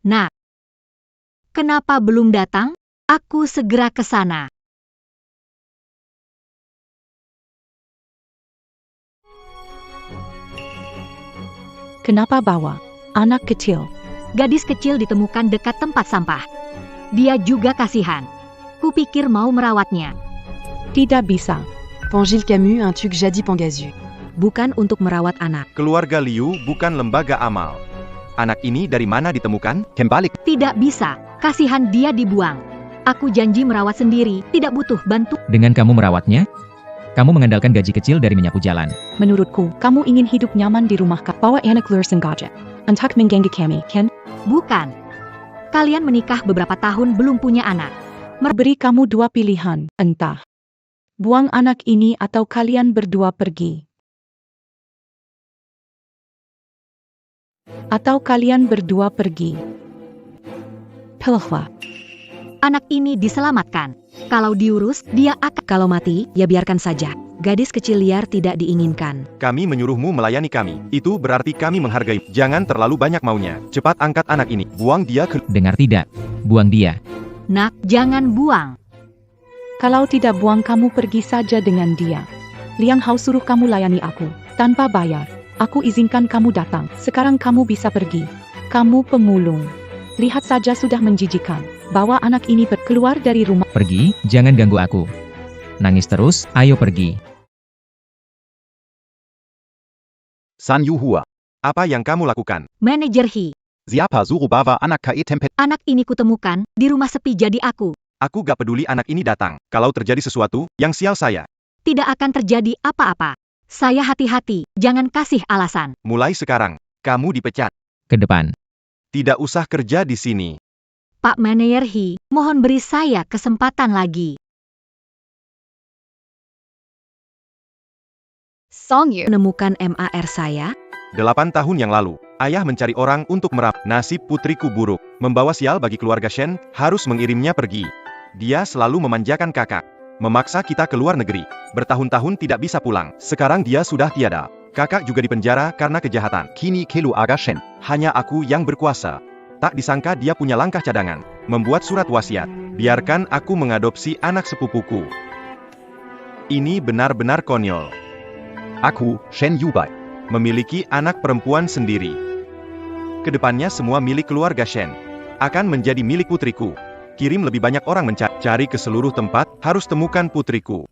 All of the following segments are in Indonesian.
Nak, kenapa belum datang? Aku segera ke sana. Kenapa bawa anak kecil? Gadis kecil ditemukan dekat tempat sampah. Dia juga kasihan. Kupikir mau merawatnya. Tidak bisa. Pangil Camus, un truc jadis Pangazu. Bukan untuk merawat anak. Keluarga Liu bukan lembaga amal. Anak ini dari mana ditemukan? Kembali. Tidak bisa. Kasihan dia dibuang. Aku janji merawat sendiri, tidak butuh bantu. Dengan kamu merawatnya, kamu mengandalkan gaji kecil dari menyapu jalan. Menurutku, kamu ingin hidup nyaman di rumah bawa anak lur sengaja. Untuk mengganggu kami, kan? Bukan. Kalian menikah beberapa tahun belum punya anak. Beri kamu dua pilihan, entah buang anak ini atau kalian berdua pergi. Atau kalian berdua pergi. Pilihlah. Anak ini diselamatkan. Kalau diurus, dia akan. Kalau mati, ya biarkan saja. Gadis kecil liar tidak diinginkan. Kami menyuruhmu melayani kami. Itu berarti kami menghargai. Jangan terlalu banyak maunya. Cepat angkat anak ini. Buang dia ke... Dengar tidak? Buang dia. Nak, jangan buang. Kalau tidak buang kamu pergi saja dengan dia. Liang Hao suruh kamu layani aku, tanpa bayar. Aku izinkan kamu datang. Sekarang kamu bisa pergi. Kamu pemulung. Lihat saja sudah menjijikan. Bawa anak ini keluar dari rumah. Pergi, jangan ganggu aku. Nangis terus, ayo pergi. San Yuhua. Apa yang kamu lakukan? Manajer He. Siapa suruh bawa anak ke tempet? Anak ini kutemukan, di rumah sepi jadi aku. Aku gak peduli anak ini datang. Kalau terjadi sesuatu, yang sial saya. Tidak akan terjadi apa-apa. Saya hati-hati, jangan kasih alasan. Mulai sekarang, kamu dipecat. Ke depan. Tidak usah kerja di sini. Pak Manajer He, mohon beri saya kesempatan lagi. Song Yu. Menemukan MAR saya? 8 tahun yang lalu, ayah mencari orang untuk merawat. Nasib putriku buruk. Membawa sial bagi keluarga Shen, harus mengirimnya pergi. Dia selalu memanjakan kakak. Memaksa kita ke luar negeri. Bertahun-tahun tidak bisa pulang. Sekarang dia sudah tiada. Kakak juga dipenjara karena kejahatan. Kini keluarga Shen. Hanya aku yang berkuasa. Tak disangka dia punya langkah cadangan. Membuat surat wasiat. Biarkan aku mengadopsi anak sepupuku. Ini benar-benar konyol. Aku, Shen Yubai, memiliki anak perempuan sendiri. Kedepannya semua milik keluarga Shen akan menjadi milik putriku. Kirim lebih banyak orang mencari ke seluruh tempat, harus temukan putriku.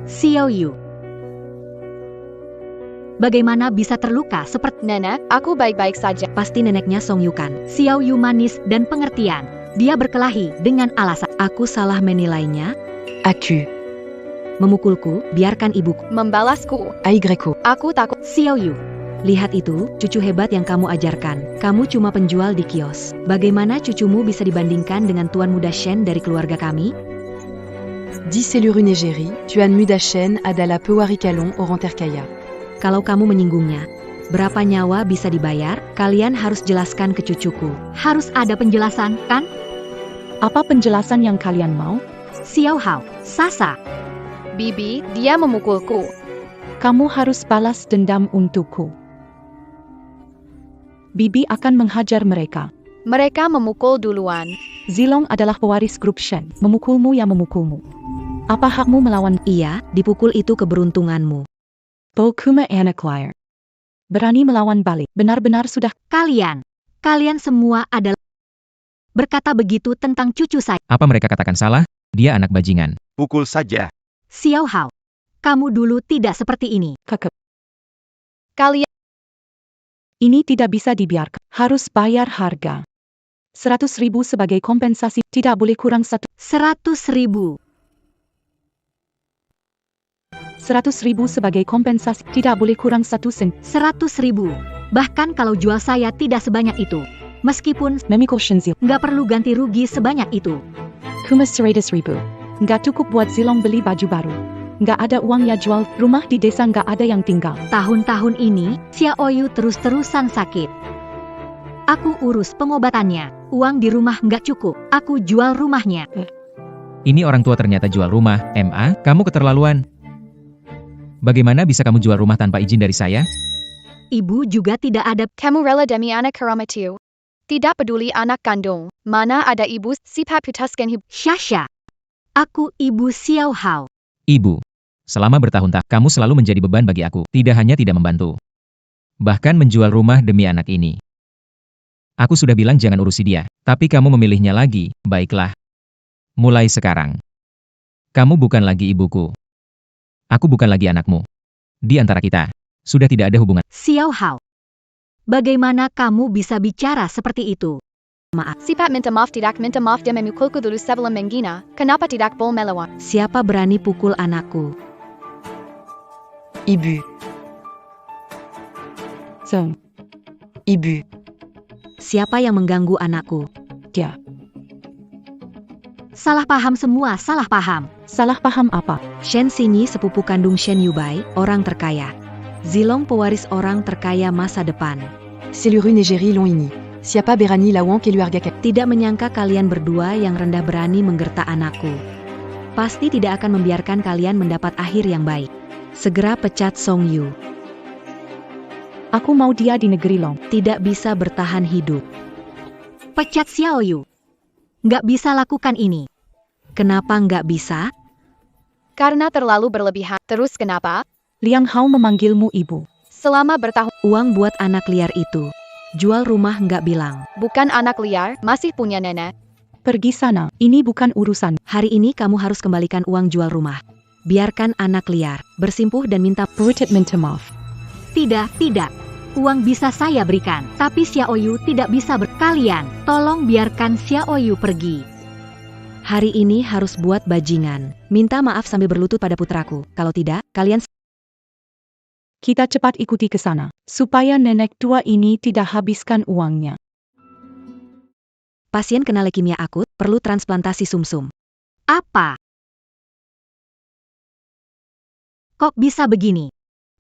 Xiao Yu. Bagaimana bisa terluka seperti Nenek, aku baik-baik saja. pasti neneknya Song Yu kan? Xiao Yu manis dan pengertian. Dia berkelahi dengan alasan aku salah menilainya. Aku. Memukulku, biarkan ibuku. Membalasku. Aigreku. Aku takut. Xiao Yu. Lihat itu, cucu hebat yang kamu ajarkan. Kamu cuma penjual di kios. Bagaimana cucumu bisa dibandingkan dengan tuan muda Shen dari keluarga kami? 10 Seluru Negeri, Tuan Muda Shen adalah pewari kalon orang terkaya. Kalau kamu menyinggungnya, berapa nyawa bisa dibayar? Kalian harus jelaskan ke cucuku. Harus ada penjelasan, kan? Apa penjelasan yang kalian mau? Xiao Hao, Sasa. Bibi, dia memukulku. Kamu harus balas dendam untukku. Bibi akan menghajar mereka. Mereka memukul duluan. Zilong adalah pewaris grup Shen. Memukulmu ya memukulmu. Apa hakmu melawan? Iya, dipukul itu keberuntunganmu. Bo kuma anak liar. Berani melawan balik. Benar-benar sudah. Kalian semua adalah berkata begitu tentang cucu saya. Apa mereka katakan salah? Dia anak bajingan. Pukul saja. Xiao Hao, kamu dulu tidak seperti ini. Kekep. Kalian Ini tidak bisa dibiarkan. Harus bayar harga. 100.000 sebagai kompensasi. Tidak boleh kurang 100.000. 100.000 sebagai kompensasi. Tidak boleh kurang 1 sen. 100.000. Bahkan kalau jual saya tidak sebanyak itu. Meskipun Memikul Shenzil. nggak perlu ganti rugi sebanyak itu. Kumas 100.000. Nggak cukup buat Zilong beli baju baru. Nggak ada uang ya jual. Rumah di desa nggak ada yang tinggal. Tahun-tahun ini, Xiao Yu terus-terusan sakit. Aku urus pengobatannya. Uang di rumah nggak cukup. Aku jual rumahnya. Ini orang tua ternyata jual rumah. MA, kamu keterlaluan. Bagaimana bisa kamu jual rumah tanpa izin dari saya? Ibu juga tidak ada. Kamu rela demi anak haram itu. Tidak peduli anak kandung, mana ada ibu sifat putuskan hidup. Syasha. Aku ibu Xiao Hao. Ibu, selama bertahun-tahun kamu selalu menjadi beban bagi aku, tidak hanya tidak membantu. Bahkan menjual rumah demi anak ini. Aku sudah bilang jangan urusi dia, tapi kamu memilihnya lagi, baiklah. Mulai sekarang. Kamu bukan lagi ibuku. Aku bukan lagi anakmu. Di antara kita, sudah tidak ada hubungan. Xiao Hao. Bagaimana kamu bisa bicara seperti itu? Maaf, Sifat minta maaf dan memukulku dulu sebelum menghina, kenapa tidak boleh melawan? siapa berani pukul anakku? Ibu. Zeng, Ibu. Siapa yang mengganggu anakku? dia. Salah paham semua, salah paham. Salah paham apa? Shen Xinyi sepupu kandung Shen Yubai, orang terkaya. Zilong pewaris orang terkaya masa depan. C'est le rue Négérie Longini. Siapa berani lawan keluarga kami. Tidak menyangka kalian berdua yang rendah berani menggertak anakku. Pasti tidak akan membiarkan kalian mendapat akhir yang baik. Segera pecat Song Yu. Aku mau dia di negeri Long. Tidak bisa bertahan hidup. Pecat Xiao Yu. Nggak bisa lakukan ini. Kenapa nggak bisa? Karena terlalu berlebihan. Terus kenapa? Liang Hao memanggilmu ibu. Selama bertahun, Uang buat anak liar itu. Jual rumah nggak bilang. bukan anak liar, masih punya nenek. Pergi sana, ini bukan urusan. Hari ini kamu harus kembalikan uang jual rumah. Biarkan anak liar bersimpuh dan minta. Bridget minta maaf. Tidak. Uang bisa saya berikan, tapi Xiao Yu tidak bisa berkalian. Tolong biarkan Xiao Yu pergi. Hari ini harus buat bajingan. Minta maaf sambil berlutut pada putraku. Kalau tidak, kalian. Kita cepat ikuti ke sana, supaya nenek tua ini tidak habiskan uangnya. Pasien kena leukemia akut, perlu transplantasi sumsum. Apa? Kok bisa begini?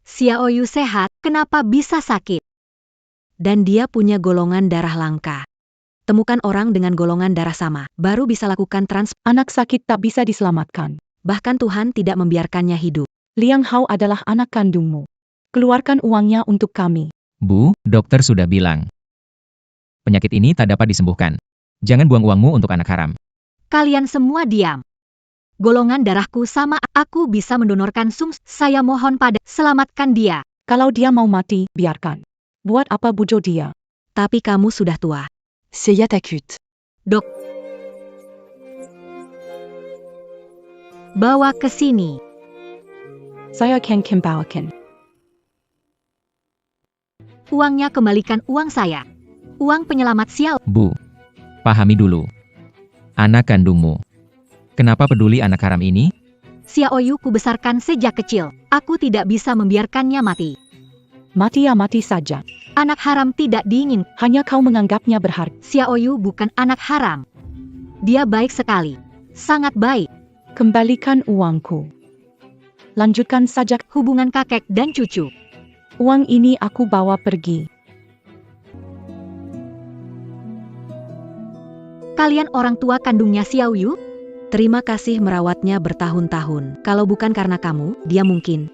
Xiao Yu sehat, kenapa bisa sakit? Dan dia punya golongan darah langka. Temukan orang dengan golongan darah sama, baru bisa lakukan Anak sakit tak bisa diselamatkan. bahkan Tuhan tidak membiarkannya hidup. Liang Hao adalah anak kandungmu. Keluarkan uangnya untuk kami. Bu, dokter sudah bilang. Penyakit ini tak dapat disembuhkan. Jangan buang uangmu untuk anak haram. Kalian semua diam. Golongan darahku sama, aku bisa mendonorkan saya mohon pada, selamatkan dia. Kalau dia mau mati, biarkan. Buat apa bujo dia? Tapi kamu sudah tua. Seiya t'accute. Bawa ke sini. Saya akan kembalikan. Uangnya kembalikan uang saya. Uang penyelamat Xiao. Bu, pahami dulu. Anak kandungmu. Kenapa peduli anak haram ini? Xiao Yu kubesarkan sejak kecil. Aku tidak bisa membiarkannya mati. Mati ya mati saja. Anak haram tidak diingin. Hanya kau menganggapnya berharga. Xiao Yu bukan anak haram. Dia baik sekali. Sangat baik. Kembalikan uangku. Lanjutkan saja. Hubungan kakek dan cucu. Uang ini aku bawa pergi. Kalian orang tua kandungnya Xiao Yu? Terima kasih merawatnya bertahun-tahun. Kalau bukan karena kamu, dia mungkin.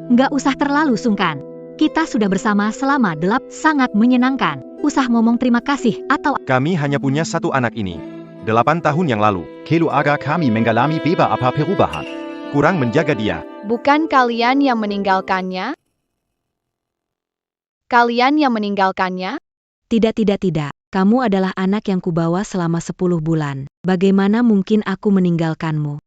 Nggak usah terlalu sungkan. Kita sudah bersama selama sangat menyenangkan. Usah ngomong terima kasih atau Kami hanya punya satu anak ini. 8 tahun yang lalu. Kelu aga kami menggalami beba apa perubahan. Kurang menjaga dia. Bukan kalian yang meninggalkannya? Kalian yang meninggalkannya? tidak. Kamu adalah anak yang kubawa selama 10 bulan. Bagaimana mungkin aku meninggalkanmu?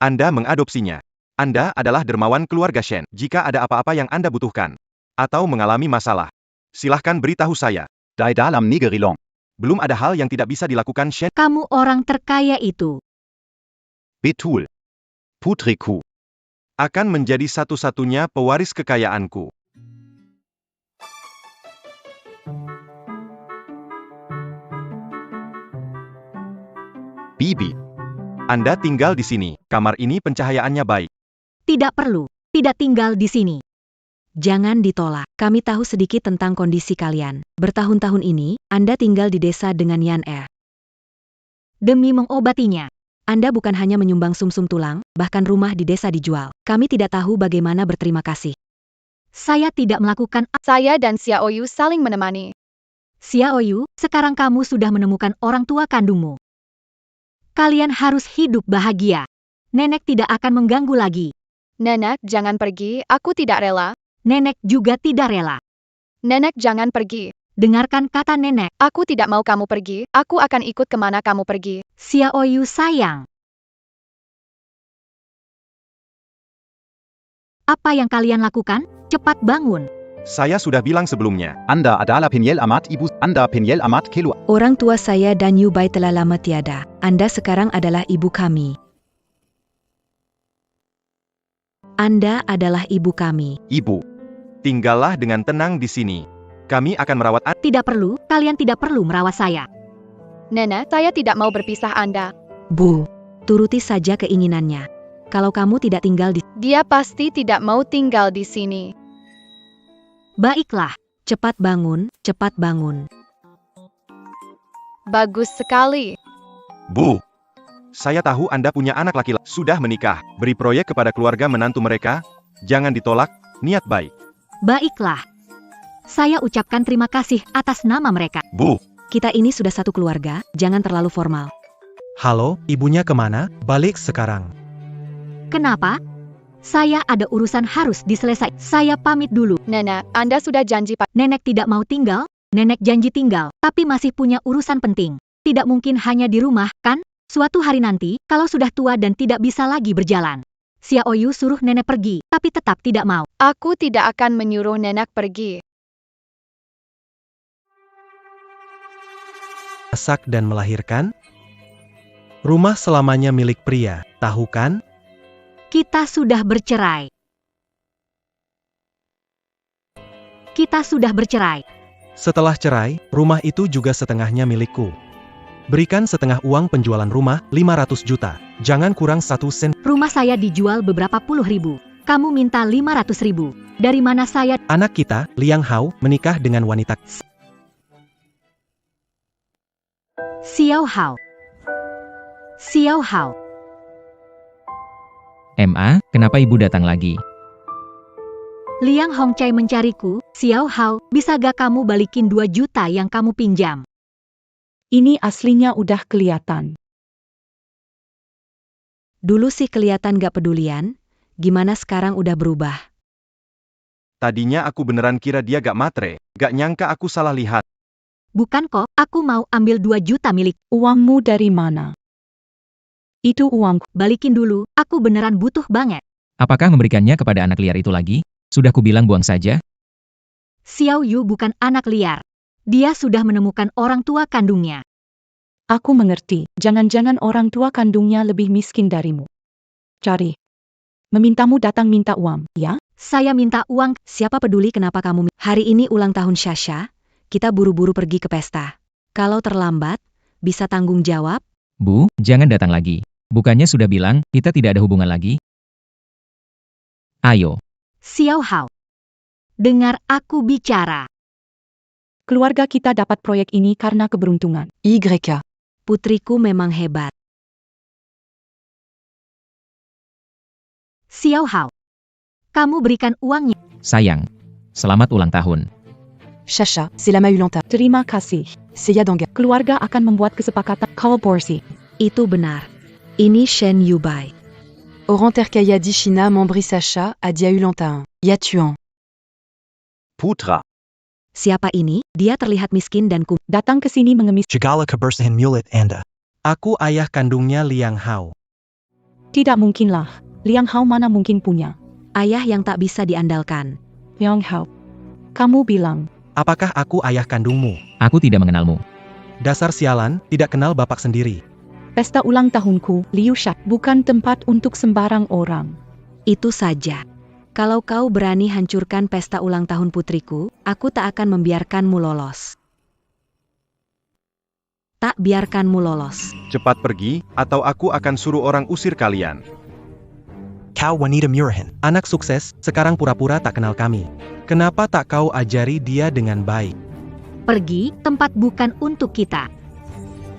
Anda mengadopsinya. Anda adalah dermawan keluarga Shen. Jika ada apa-apa yang Anda butuhkan, atau mengalami masalah, silahkan beritahu saya. Dai dalam negeri Long. Belum ada hal yang tidak bisa dilakukan Shen. Kamu orang terkaya itu. Betul. Putriku. Akan menjadi satu-satunya pewaris kekayaanku. Bibi. Anda tinggal di sini. Kamar ini pencahayaannya baik. Tidak perlu. Tidak tinggal di sini. Jangan ditolak. Kami tahu sedikit tentang kondisi kalian. Bertahun-tahun ini, Anda tinggal di desa dengan Yan Er. Demi mengobatinya, Anda bukan hanya menyumbang sumsum tulang, bahkan rumah di desa dijual. Kami tidak tahu bagaimana berterima kasih. Saya tidak melakukan. Saya dan Xiaoyu saling menemani. Xiaoyu, sekarang kamu sudah menemukan orang tua kandungmu. Kalian harus hidup bahagia. Nenek tidak akan mengganggu lagi. Nenek, jangan pergi, aku tidak rela. Nenek juga tidak rela. Nenek, jangan pergi. Dengarkan kata nenek. Aku tidak mau kamu pergi, aku akan ikut kemana kamu pergi. Xiaoyu sayang. Apa yang kalian lakukan? Cepat bangun. Saya sudah bilang sebelumnya. Anda adalah Peniel amat ibu, Anda Peniel amat keluar. Orang tua saya dan Yubai telah lama tiada. Anda sekarang adalah ibu kami. Anda adalah ibu kami. Ibu, tinggallah dengan tenang di sini. Kami akan merawat Anda. Tidak perlu, kalian tidak perlu merawat saya. Nenek, saya tidak mau berpisah Anda. Bu, turuti saja keinginannya. Kalau kamu tidak tinggal di... Dia pasti tidak mau tinggal di sini. Baiklah, cepat bangun, cepat bangun. Bagus sekali. Bu, saya tahu Anda punya anak laki-laki. Sudah menikah, beri proyek kepada keluarga menantu mereka. Jangan ditolak, niat baik. Baiklah. Saya ucapkan terima kasih atas nama mereka. Bu, Kita ini sudah satu keluarga, jangan terlalu formal. Halo, ibunya kemana? Balik sekarang. Kenapa? Saya ada urusan harus diselesaikan. Saya pamit dulu. Nenek, Anda sudah janji Nenek tidak mau tinggal, nenek janji tinggal, tapi masih punya urusan penting. Tidak mungkin hanya di rumah, kan? Suatu hari nanti, kalau sudah tua dan tidak bisa lagi berjalan. Xiaoyu suruh nenek pergi, tapi tetap tidak mau. Aku tidak akan menyuruh nenek pergi. Masak dan melahirkan? Rumah selamanya milik pria, tahu kan? Kita sudah bercerai. Kita sudah bercerai. Setelah cerai, rumah itu juga setengahnya milikku. Berikan setengah uang penjualan rumah, 500 juta. Jangan kurang 1 sen. Rumah saya dijual beberapa puluh ribu. Kamu minta 500 ribu. Dari mana saya? Anak kita, Liang Hao, menikah dengan wanita. Xiao Hao. Xiao Hao. Ma, kenapa ibu datang lagi? Liang Hongcai mencariku. Xiao Hao, bisa gak kamu balikin 2 juta yang kamu pinjam? Ini aslinya udah kelihatan. Dulu sih kelihatan gak pedulian, gimana sekarang udah berubah? tadinya aku beneran kira dia gak matre. Gak nyangka aku salah lihat. Bukan kok, aku mau ambil 2 juta milik. Uangmu dari mana? Itu uangku. Balikin dulu, aku beneran butuh banget. Apakah memberikannya kepada anak liar itu lagi? Sudah kubilang buang saja. Xiao Yu bukan anak liar. Dia sudah menemukan orang tua kandungnya. Aku mengerti, jangan-jangan orang tua kandungnya lebih miskin darimu. Cari. Memintamu datang minta uang, ya? Saya minta uang. Siapa peduli kenapa kamu... Hari ini ulang tahun Shasha, kita buru-buru pergi ke pesta. Kalau terlambat, bisa tanggung jawab? Bu, jangan datang lagi. Bukannya sudah bilang, kita tidak ada hubungan lagi? Ayo. Xiao Hao. Dengar aku bicara. Keluarga kita dapat proyek ini karena keberuntungan. YK. Putriku memang hebat. Xiao Hao. Kamu berikan uangnya. Sayang. Selamat ulang tahun. Shasha, c'est la Mahulanta. Terima kasih. C'est Yadanga. Keluarga akan membuat kesepakatan kolaborasi. Itu benar. Ini Shen Yubai. Oran Terkaya di China memberi Sacha à Dia Ulantain. Ya Tuan. Putra. Siapa ini? Dia terlihat miskin dan Datang ke sini mengemis. Jagala kebersihan mulut Anda. Aku ayah kandungnya Liang Hao. Tidak mungkinlah. Liang Hao mana mungkin punya. ayah yang tak bisa diandalkan. Liang Hao. Kamu bilang. Apakah aku ayah kandungmu? Aku tidak mengenalmu. Dasar sialan, tidak kenal bapak sendiri. Pesta ulang tahunku, Liu Sha, bukan tempat untuk sembarang orang. Itu saja. Kalau kau berani hancurkan pesta ulang tahun putriku, aku tak akan membiarkanmu lolos. Tak biarkanmu lolos. Cepat pergi, atau aku akan suruh orang usir kalian. Kau wanita murahan. Anak sukses, sekarang pura-pura tak kenal kami. Kenapa tak kau ajari dia dengan baik? Pergi, tempat bukan untuk kita.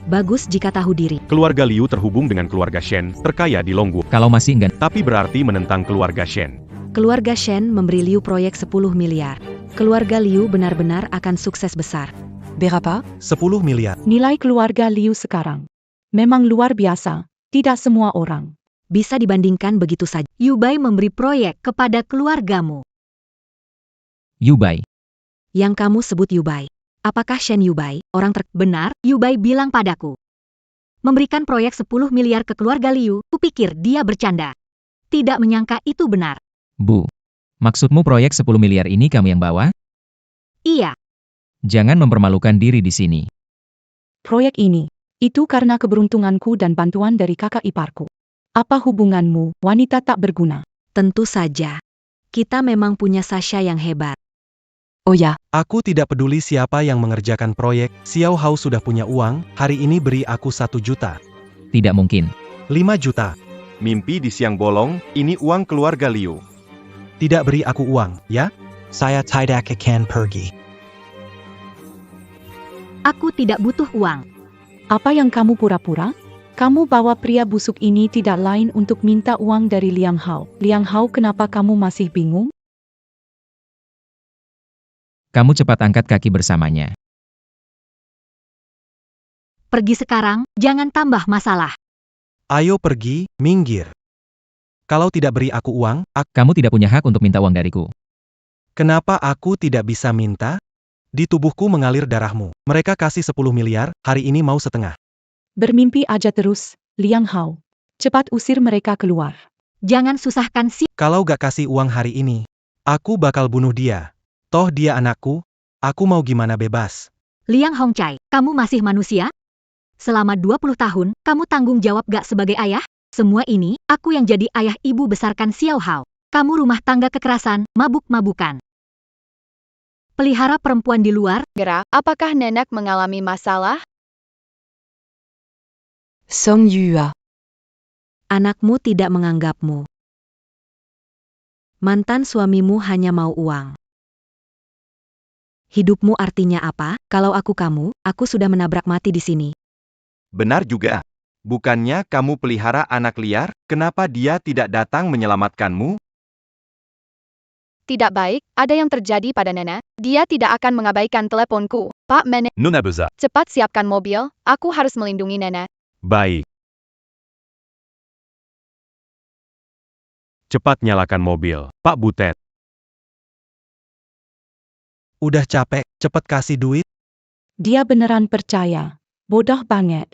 Bagus jika tahu diri. Keluarga Liu terhubung dengan keluarga Shen, terkaya di Longwu. Kalau masih enggan, Tapi berarti menentang keluarga Shen. Keluarga Shen memberi Liu proyek 10 miliar. Keluarga Liu benar-benar akan sukses besar. Berapa? 10 miliar. Nilai keluarga Liu sekarang memang luar biasa. Tidak semua orang Bisa dibandingkan begitu saja. Yubai memberi proyek kepada keluargamu. Yubai. Yang kamu sebut Yubai. Apakah Shen Yubai, orang benar? Yubai bilang padaku. Memberikan proyek 10 miliar ke keluarga Liu, kupikir dia bercanda. Tidak menyangka itu benar. Bu. Maksudmu proyek 10 miliar ini kamu yang bawa? Iya, Jangan mempermalukan diri di sini. proyek ini. Itu karena keberuntunganku dan bantuan dari kakak iparku. Apa hubunganmu, wanita tak berguna? tentu saja. Kita memang punya Sasha yang hebat. Oh ya, Aku tidak peduli siapa yang mengerjakan proyek, Xiao Hao sudah punya uang, hari ini beri aku 1 juta. Tidak mungkin. 5 juta. Mimpi di siang bolong, ini uang keluarga Liu. Tidak beri aku uang, ya? Saya tidak akan pergi. Aku tidak butuh uang. apa yang kamu pura-pura? Kamu bawa pria busuk ini tidak lain untuk minta uang dari Liang Hao. Liang Hao, kenapa kamu masih bingung? Kamu cepat angkat kaki bersamanya. Pergi sekarang, jangan tambah masalah. Ayo pergi, minggir. Kalau tidak beri aku uang, Kamu tidak punya hak untuk minta uang dariku. kenapa aku tidak bisa minta? Di tubuhku mengalir darahmu. Mereka kasih 10 miliar, hari ini mau setengah. Bermimpi aja terus, Liang Hao. Cepat usir mereka keluar. Jangan susahkan si... Kalau gak kasih uang hari ini, aku bakal bunuh dia. Toh dia anakku, aku mau gimana bebas. Liang Hongcai, kamu masih manusia? Selama 20 tahun, kamu tanggung jawab gak sebagai ayah? Semua ini, aku yang jadi ayah ibu besarkan Xiao Hao. Kamu rumah tangga kekerasan, mabuk-mabukan. Pelihara perempuan di luar, Segera, apakah nenek mengalami masalah? Song Yua. Anakmu tidak menganggapmu. Mantan suamimu hanya mau uang. Hidupmu artinya apa? Kalau aku kamu, aku sudah menabrak mati di sini. Benar juga. Bukannya kamu pelihara anak liar, kenapa dia tidak datang menyelamatkanmu? Tidak baik, ada yang terjadi pada nenek. Dia tidak akan mengabaikan teleponku. Pak Menek, Nona besoin. cepat siapkan mobil, aku harus melindungi nenek. Baik. Cepat nyalakan mobil, Pak Butet. Udah capek, cepet kasih duit. Dia beneran percaya. Bodoh banget.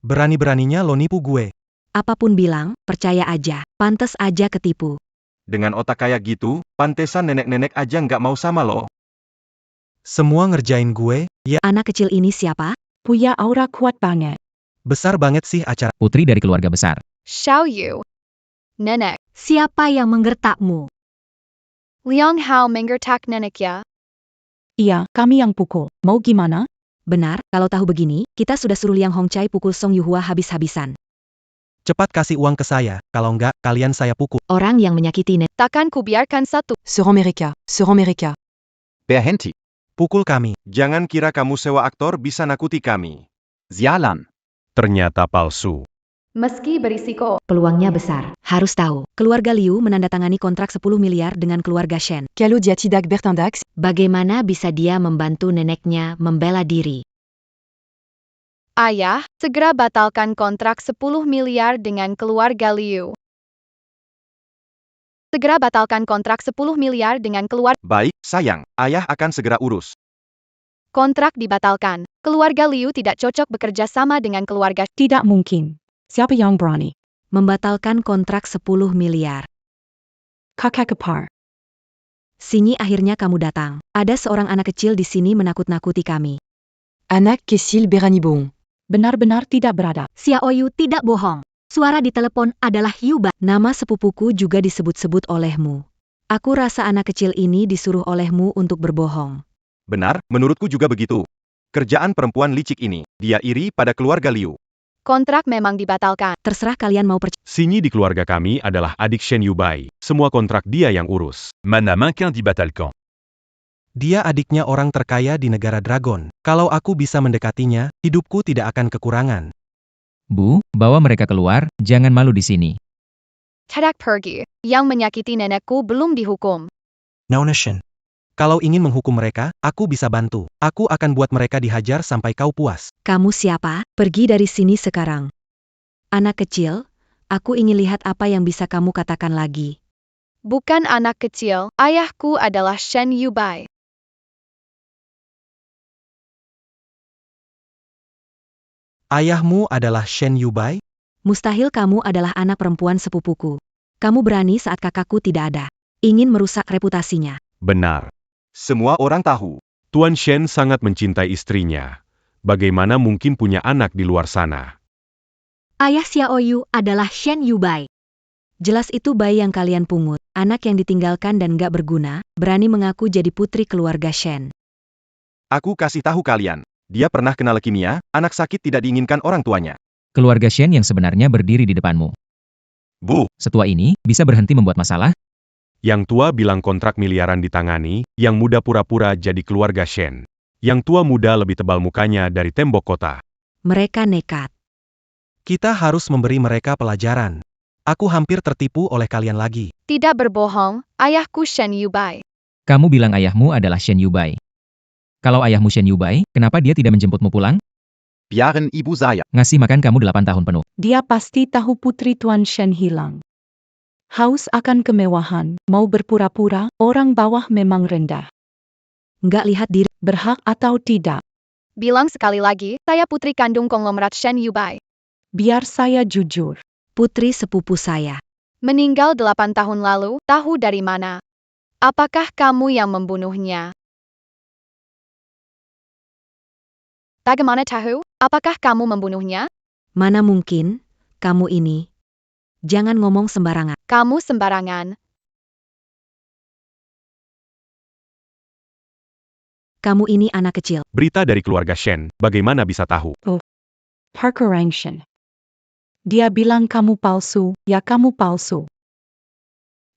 Berani-beraninya lo nipu gue. Apapun bilang, percaya aja. Pantes aja ketipu. Dengan otak kayak gitu, pantesan nenek-nenek aja nggak mau sama lo. Semua ngerjain gue, ya Anak kecil ini siapa? Punya aura kuat banget. besar banget sih acara. Putri dari keluarga besar. Xiao Yu. Nenek. siapa yang menggertakmu? Liang Hao menggertak nenek ya. Iya, kami yang pukul. Mau gimana? Benar, kalau tahu begini, kita sudah suruh Liang Hongcai pukul Song Yuhua habis-habisan. Cepat kasih uang ke saya, kalau enggak, kalian saya pukul. Orang yang menyakiti nenek. Takkan kubiarkan satu. Seront mereka. Berhenti. Pukul kami. Jangan kira kamu sewa aktor bisa nakuti kami. Sialan. Ternyata palsu. Meski berisiko. Peluangnya besar. Harus tahu, keluarga Liu menandatangani kontrak 10 miliar dengan keluarga Shen. Kalau dia tidak bertindak, Bagaimana bisa dia membantu neneknya membela diri? Ayah, segera batalkan kontrak 10 miliar dengan keluarga Liu. Segera batalkan kontrak 10 miliar dengan keluarga. Baik, sayang, ayah akan segera urus. Kontrak dibatalkan. Keluarga Liu tidak cocok bekerja sama dengan keluarga. tidak mungkin. Siapa yang berani? Membatalkan kontrak 10 miliar. Kakak ipar. Sini akhirnya kamu datang. Ada seorang anak kecil di sini menakut-nakuti kami. Anak kecil berani bohong. Benar-benar tidak beradab. Xiao Yu tidak bohong. Suara di telepon adalah Yuba. Nama sepupuku juga disebut-sebut olehmu. Aku rasa anak kecil ini disuruh olehmu untuk berbohong. Benar, menurutku juga begitu. Kerjaan perempuan licik ini, dia iri pada keluarga Liu. Kontrak memang dibatalkan. Terserah kalian mau percaya. Sinyi di keluarga kami adalah adik Shen Yubai. Semua kontrak dia yang urus. Mana makin di batalkan. Dia adiknya orang terkaya di negara Dragon. Kalau aku bisa mendekatinya, hidupku tidak akan kekurangan. Bu, bawa mereka keluar, jangan malu di sini. Tidak pergi. Yang menyakiti nenekku belum dihukum. Nona Shen. Kalau ingin menghukum mereka, aku bisa bantu. Aku akan buat mereka dihajar sampai kau puas. Kamu siapa? Pergi dari sini sekarang. Anak kecil, aku ingin lihat apa yang bisa kamu katakan lagi. Bukan anak kecil, ayahku adalah Shen Yubai. Ayahmu adalah Shen Yubai? Mustahil kamu adalah anak perempuan sepupuku. Kamu berani saat kakakku tidak ada. Ingin merusak reputasinya. Benar. Semua orang tahu. Tuan Shen sangat mencintai istrinya. Bagaimana mungkin punya anak di luar sana? Ayah Xiaoyu adalah Shen Yubai. Jelas itu bayi yang kalian pungut, anak yang ditinggalkan dan gak berguna, berani mengaku jadi putri keluarga Shen. Aku kasih tahu kalian. Dia pernah kena leukemia, anak sakit tidak diinginkan orang tuanya. Keluarga Shen yang sebenarnya berdiri di depanmu. Bu, Setua ini, bisa berhenti membuat masalah? Yang tua bilang kontrak miliaran ditangani, yang muda pura-pura jadi keluarga Shen. Yang tua muda lebih tebal mukanya dari tembok kota. Mereka nekat. Kita harus memberi mereka pelajaran. Aku hampir tertipu oleh kalian lagi. Tidak berbohong, ayahku Shen Yubai. Kamu bilang ayahmu adalah Shen Yubai. Kalau ayahmu Shen Yubai, kenapa dia tidak menjemputmu pulang? Biarin Ibu saya. Ngasih makan kamu 8 tahun penuh. Dia pasti tahu putri Tuan Shen hilang. Haus akan kemewahan, mau berpura-pura, orang bawah memang rendah. Nggak lihat diri. Berhak atau tidak, Bilang sekali lagi, saya putri kandung konglomerat Shen Yubai. biar saya jujur. Putri sepupu saya. Meninggal 8 tahun lalu, tahu dari mana? Apakah kamu yang membunuhnya? Bagaimana tahu? Apakah kamu membunuhnya? Mana mungkin, kamu ini. Jangan ngomong sembarangan. Kamu sembarangan. Kamu ini anak kecil. Berita dari keluarga Shen, bagaimana bisa tahu? Parker Rangshen. Dia bilang kamu palsu, ya kamu palsu.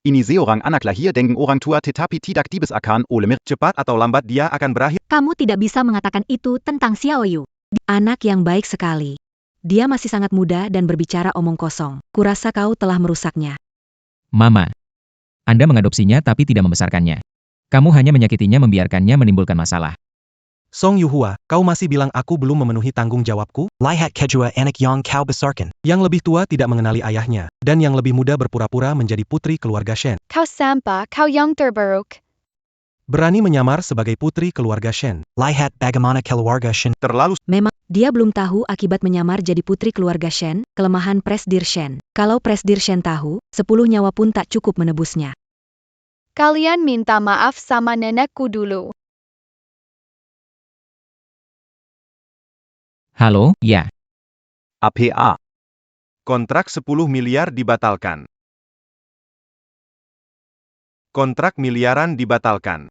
Ini seorang anak lahir dengan orang tua tetapi tidak dibesarkan oleh mereka. cepat atau lambat dia akan berakhir. Kamu tidak bisa mengatakan itu tentang Xiaoyu. Anak yang baik sekali. Dia masih sangat muda dan berbicara omong kosong. Kurasa kau telah merusaknya. Mama. Anda mengadopsinya tapi tidak membesarkannya. Kamu hanya menyakitinya membiarkannya menimbulkan masalah. Song Yuhua, kau masih bilang aku belum memenuhi tanggung jawabku? Lihat kejua anak yang kau besarkan. Yang lebih tua tidak mengenali ayahnya, dan yang lebih muda berpura-pura menjadi putri keluarga Shen. Kau sampah, kau yang terburuk. Berani menyamar sebagai putri keluarga Shen. Lihat bagaimana keluarga Shen. Terlalu Memang, dia belum tahu akibat menyamar jadi putri keluarga Shen, kelemahan Presdir Shen. Kalau Presdir Shen tahu, 10 nyawa pun tak cukup menebusnya. Kalian minta maaf sama nenekku dulu. Halo, ya. APA. kontrak 10 miliar dibatalkan. Kontrak miliaran dibatalkan.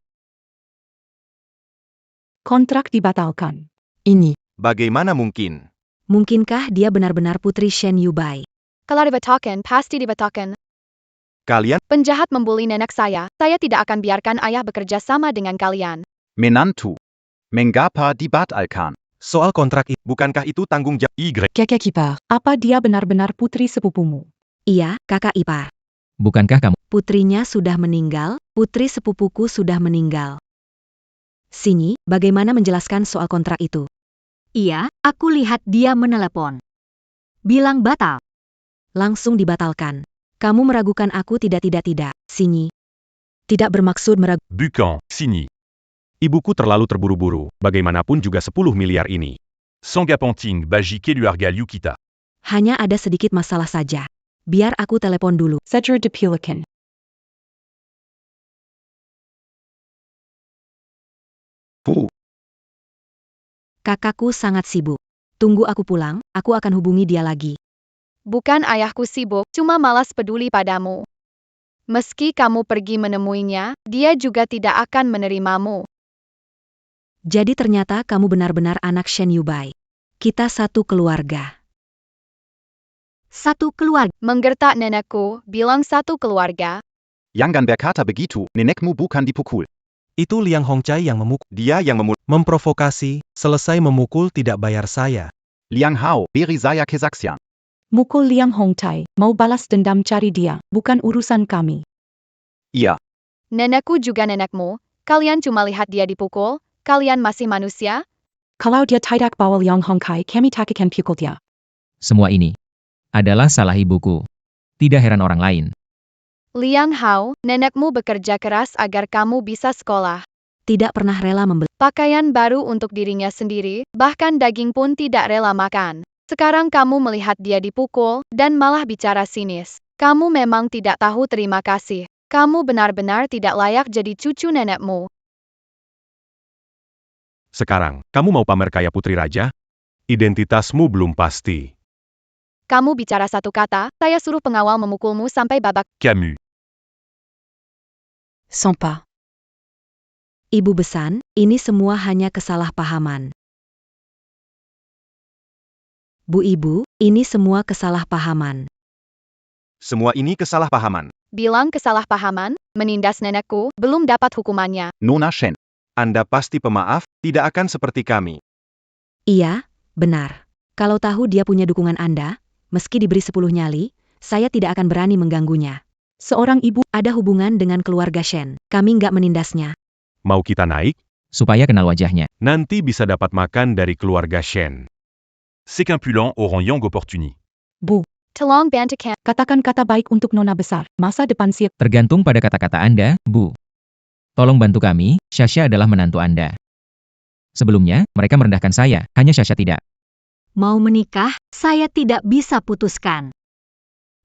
Kontrak dibatalkan. Ini. Bagaimana mungkin? Mungkinkah dia benar-benar putri Shen Yubai? Kalau dibatalkan, pasti dibatalkan. Kalian, Penjahat membuli nenek saya tidak akan biarkan ayah bekerja sama dengan kalian. Menantu. Mengapa dibatalkan? Soal kontrak itu, bukankah itu tanggung jawab Y? Kakek Kipar, apa dia benar-benar putri sepupumu? Iya, kakak ipar. Bukankah kamu? Putrinya sudah meninggal, putri sepupuku sudah meninggal. Sinyi, bagaimana menjelaskan soal kontrak itu? Iya, aku lihat dia menelepon. Bilang batal. Langsung dibatalkan. Kamu meragukan aku tidak, Sinyi. Tidak bermaksud meragukan. Bukan, sini. Ibuku terlalu terburu-buru, bagaimanapun juga 10 miliar ini. Sangapenting bagi keluarga kita. Hanya ada sedikit masalah saja. Biar aku telepon dulu. Cedra dipilihkan. Kakakku sangat sibuk. Tunggu aku pulang, aku akan hubungi dia lagi. Bukan ayahku sibuk, cuma malas peduli padamu. Meski kamu pergi menemuinya, dia juga tidak akan menerimamu. Jadi ternyata kamu benar-benar anak Shen Yubai. Kita satu keluarga. Satu keluarga. Menggertak nenekku, bilang satu keluarga. Jangan berkata begitu, nenekmu bukan dipukul. itu Liang Hongcai yang memukul. Dia yang Memprovokasi, selesai memukul tidak bayar saya. Liang Hao, beri saya kesaksian. Mukul Liang Hongtai, mau balas dendam cari dia, bukan urusan kami. Iya. Nenekku juga nenekmu, kalian cuma lihat dia dipukul, kalian masih manusia? Kalau dia tidak bawa Liang Hongkai, kami tak akan pukul dia. Semua ini adalah salah ibuku. Tidak heran orang lain. Liang Hao, nenekmu bekerja keras agar kamu bisa sekolah. Tidak pernah rela membeli Pakaian baru untuk dirinya sendiri, bahkan daging pun tidak rela makan. Sekarang kamu melihat dia dipukul, dan malah bicara sinis. Kamu memang tidak tahu terima kasih. Kamu benar-benar tidak layak jadi cucu nenekmu. Sekarang, kamu mau pamer kaya putri raja? Identitasmu belum pasti. Kamu bicara satu kata, saya suruh pengawal memukulmu sampai babak. Camus. Sampa. Ibu Besan, ini semua hanya kesalahpahaman. Bu Ibu, ini semua kesalahpahaman. Semua ini kesalahpahaman. Bilang kesalahpahaman, menindas nenekku, belum dapat hukumannya. Nona Shen. Anda pasti pemaaf, tidak akan seperti kami. Iya, benar. Kalau tahu dia punya dukungan Anda, meski diberi 10 nyali, saya tidak akan berani mengganggunya. Seorang ibu, Ada hubungan dengan keluarga Shen. Kami nggak menindasnya. Mau kita naik? Supaya kenal wajahnya. Nanti bisa dapat makan dari keluarga Shen. C'est qu'Impudent auront Yang opportuni. Bu, Tolong bantukan. katakan kata baik untuk nona besar. Masa depan siap. Tergantung pada kata-kata Anda, Bu. Tolong bantu kami, Sasha adalah menantu Anda. Sebelumnya, mereka merendahkan saya, hanya Sasha tidak. Mau menikah, saya tidak bisa putuskan.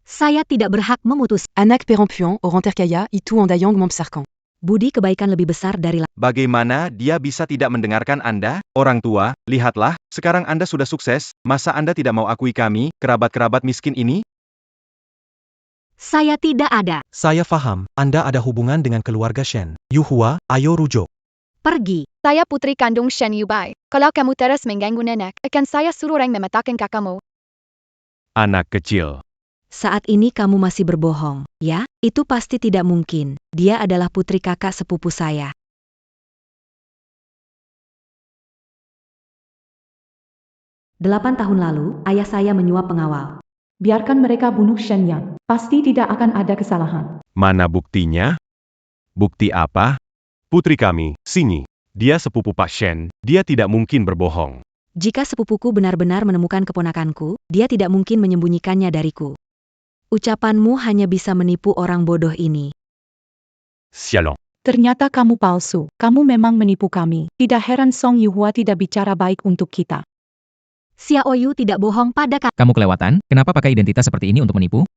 Saya tidak berhak memutus. Anak perempuan orang terkaya itu anda yang membesarkan. Budi kebaikan lebih besar dari Bagaimana dia bisa tidak mendengarkan Anda? Orang tua, lihatlah, sekarang Anda sudah sukses, masa Anda tidak mau akui kami, kerabat-kerabat miskin ini? Saya tidak ada. Saya faham, Anda ada hubungan dengan keluarga Shen. Yuhua, ayo rujuk. Pergi. Saya putri kandung Shen Yubai. Kalau kamu terus mengganggu nenek, akan saya suruh orang memetakan kakakmu. Anak kecil. Saat ini kamu masih berbohong, ya? Itu pasti tidak mungkin. Dia adalah putri kakak sepupu saya. Delapan tahun lalu, ayah saya menyuap pengawal. Biarkan mereka bunuh Shen Yang. Pasti tidak akan ada kesalahan. Mana buktinya? Bukti apa? Putri kami, sini. Dia sepupu Pak Shen, dia tidak mungkin berbohong. Jika sepupuku benar-benar menemukan keponakanku, dia tidak mungkin menyembunyikannya dariku. Ucapanmu hanya bisa menipu orang bodoh ini. Sialan. Ternyata kamu palsu. Kamu memang menipu kami. Tidak heran Song Yuhua tidak bicara baik untuk kita. Xiao Yu tidak bohong pada Kamu kelewatan, kenapa pakai identitas seperti ini untuk menipu?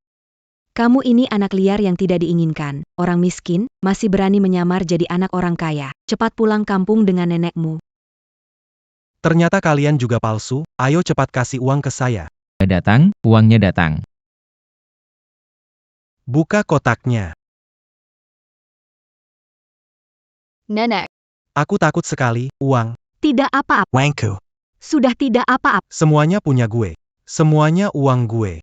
kamu ini anak liar yang tidak diinginkan. Orang miskin, masih berani menyamar jadi anak orang kaya. Cepat pulang kampung dengan nenekmu. Ternyata kalian juga palsu, ayo cepat kasih uang ke saya. Datang, uangnya datang. Buka kotaknya. Nenek. Aku takut sekali, uang. Tidak apa-apa. Wangku. Sudah tidak apa-apa. Semuanya punya gue. Semuanya uang gue.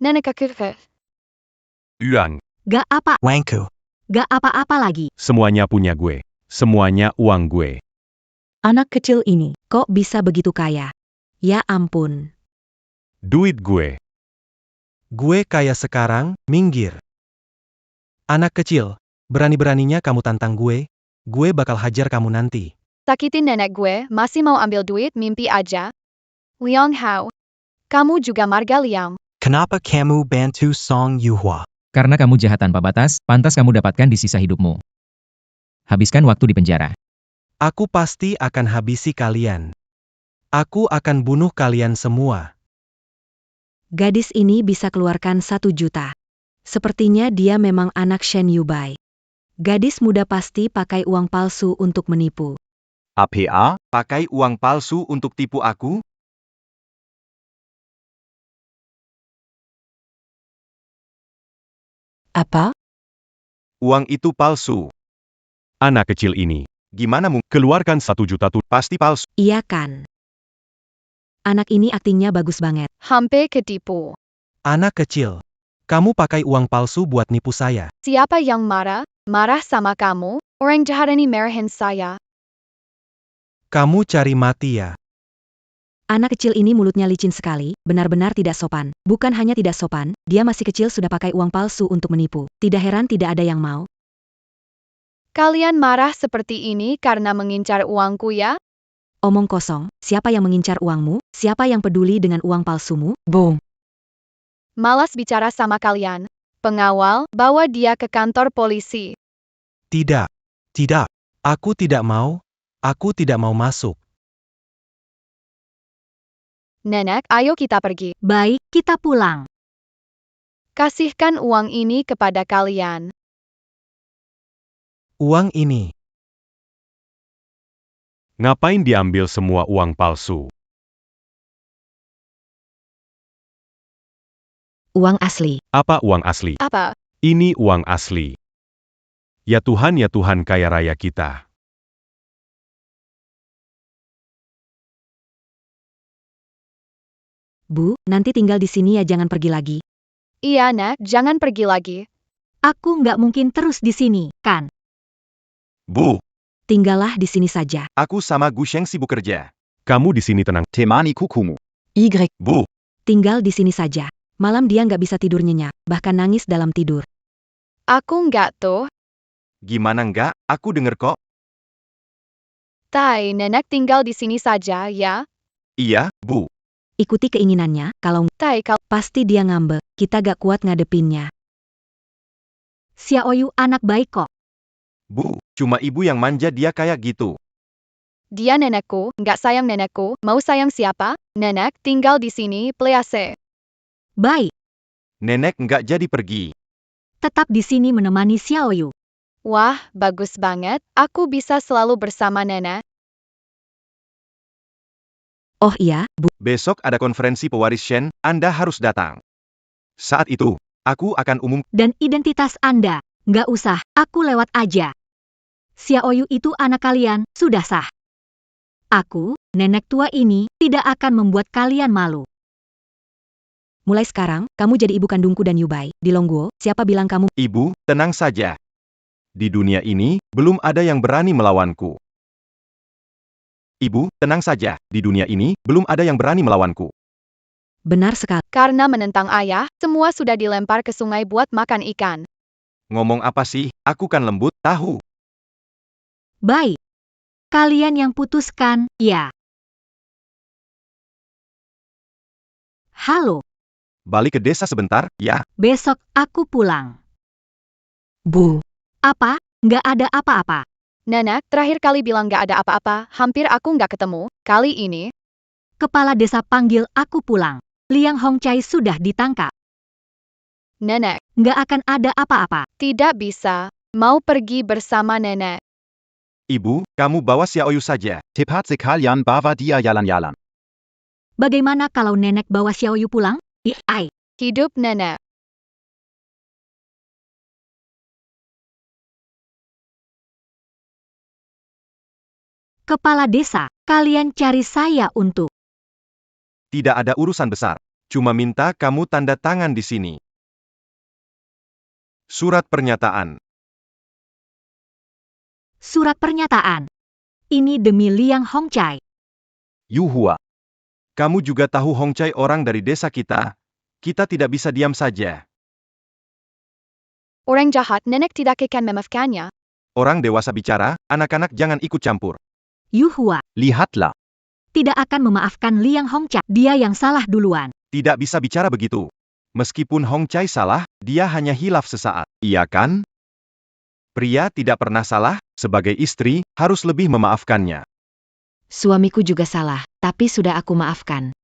Nenek kakak. Yuan. Gak apa, Wangku. gak apa-apa lagi. Semuanya punya gue. Semuanya uang gue. Anak kecil ini. Kok bisa begitu kaya? Ya ampun. Duit gue. Gue kaya sekarang, minggir. Anak kecil, berani-beraninya kamu tantang gue bakal hajar kamu nanti. Sakitin nenek gue, masih mau ambil duit mimpi aja. Liang Hao. Kamu juga marga Liang. Kenapa kamu bantu Song Yuhua? Karena kamu jahat tanpa batas, pantas kamu dapatkan di sisa hidupmu. Habiskan waktu di penjara. Aku pasti akan habisi kalian. Aku akan bunuh kalian semua. Gadis ini bisa keluarkan 1 juta. Sepertinya dia memang anak Shen Yubai. Gadis muda pasti pakai uang palsu untuk menipu. APA? Pakai uang palsu untuk tipu aku? Apa? Uang itu palsu. Anak kecil ini. Gimana mungkin? Keluarkan 1 juta tuh. Pasti palsu. Iya kan? Anak ini aktingnya bagus banget. Hampir ketipu. Anak kecil, kamu pakai uang palsu buat nipu saya. Siapa yang marah? Marah sama kamu? Orang jahat ini marahin saya. Kamu cari mati ya? Anak kecil ini mulutnya licin sekali, benar-benar tidak sopan. Bukan hanya tidak sopan, dia masih kecil sudah pakai uang palsu untuk menipu. Tidak heran tidak ada yang mau. Kalian marah seperti ini karena mengincar uangku ya? Omong kosong, siapa yang mengincar uangmu? Siapa yang peduli dengan uang palsumu? Boom. Malas bicara sama kalian. Pengawal, bawa dia ke kantor polisi. Tidak. Tidak. Aku tidak mau. Aku tidak mau masuk. Nenek, ayo kita pergi. Baik, kita pulang. Kasihkan uang ini kepada kalian. Uang ini. Ngapain diambil semua uang palsu? Uang asli. Apa uang asli? Apa? Ini uang asli. Ya Tuhan kaya raya kita. Bu, nanti tinggal di sini ya, jangan pergi lagi. Iya, Nak, jangan pergi lagi. Aku nggak mungkin terus di sini, kan? Bu, Tinggallah di sini saja. aku sama Gu Sheng sibuk kerja. Kamu di sini tenang. Temani kukumu. Bu, Tinggal di sini saja. Malam dia nggak bisa tidur nyenyak, bahkan nangis dalam tidur. Aku nggak tuh. gimana enggak? Aku denger kok. Tai, Nenek tinggal di sini saja ya. Iya, Bu. Ikuti keinginannya, kalau Tai, kau pasti dia ngambek, kita gak kuat ngadepinnya. Xiaoyu anak baik kok. Bu, cuma ibu yang manja dia kayak gitu. dia nenekku, nggak sayang nenekku. Mau sayang siapa? Nenek, tinggal di sini, please. Baik, Nenek enggak jadi pergi. tetap di sini menemani Xiaoyu. Wah, bagus banget. Aku bisa selalu bersama nenek. Oh iya, Bu, Besok ada konferensi pewaris Shen, Anda harus datang. Saat itu, aku akan umum. dan identitas Anda. Nggak usah, aku lewat aja. Xiaoyu itu anak kalian, sudah sah. Aku, nenek tua ini, tidak akan membuat kalian malu. Mulai sekarang, kamu jadi ibu kandungku dan Yubai. Di Longguo, siapa bilang kamu? Ibu, tenang saja. Di dunia ini, belum ada yang berani melawanku. Ibu, tenang saja. Di dunia ini, belum ada yang berani melawanku. Benar sekali. Karena menentang ayah, semua sudah dilempar ke sungai buat makan ikan. Ngomong apa sih? Aku kan lembut, tahu. Baik. Kalian yang putuskan, ya. Halo, Balik ke desa sebentar, ya. besok aku pulang. Bu. Apa? Nggak ada apa-apa. Nenek, terakhir kali bilang nggak ada apa-apa, hampir aku nggak ketemu. Kali ini, Kepala desa panggil aku pulang. Liang Hongcai sudah ditangkap. Nenek, Nggak akan ada apa-apa. tidak bisa. Mau pergi bersama nenek. Ibu, kamu bawa Xiaoyu saja. Tepat sekalian bawa dia jalan-jalan. Bagaimana kalau nenek bawa Xiaoyu pulang? Ai. Hidup nenek. Kepala desa, kalian cari saya untuk. Tidak ada urusan besar. Cuma minta kamu tanda tangan di sini. Surat pernyataan. Surat pernyataan. Ini demi Liang Hongcai. Yuhua. Kamu juga tahu Hongcai orang dari desa kita. Kita tidak bisa diam saja. Orang jahat, nenek tidak akan memaafkannya. Orang dewasa bicara, anak-anak jangan ikut campur. Yuhua Lihatlah. tidak akan memaafkan Liang Hongcai. Dia yang salah duluan. Tidak bisa bicara begitu. Meskipun Hongcai salah, dia hanya hilaf sesaat. Iya kan? Pria tidak pernah salah, sebagai istri, harus lebih memaafkannya. Suamiku juga salah, tapi sudah aku maafkan.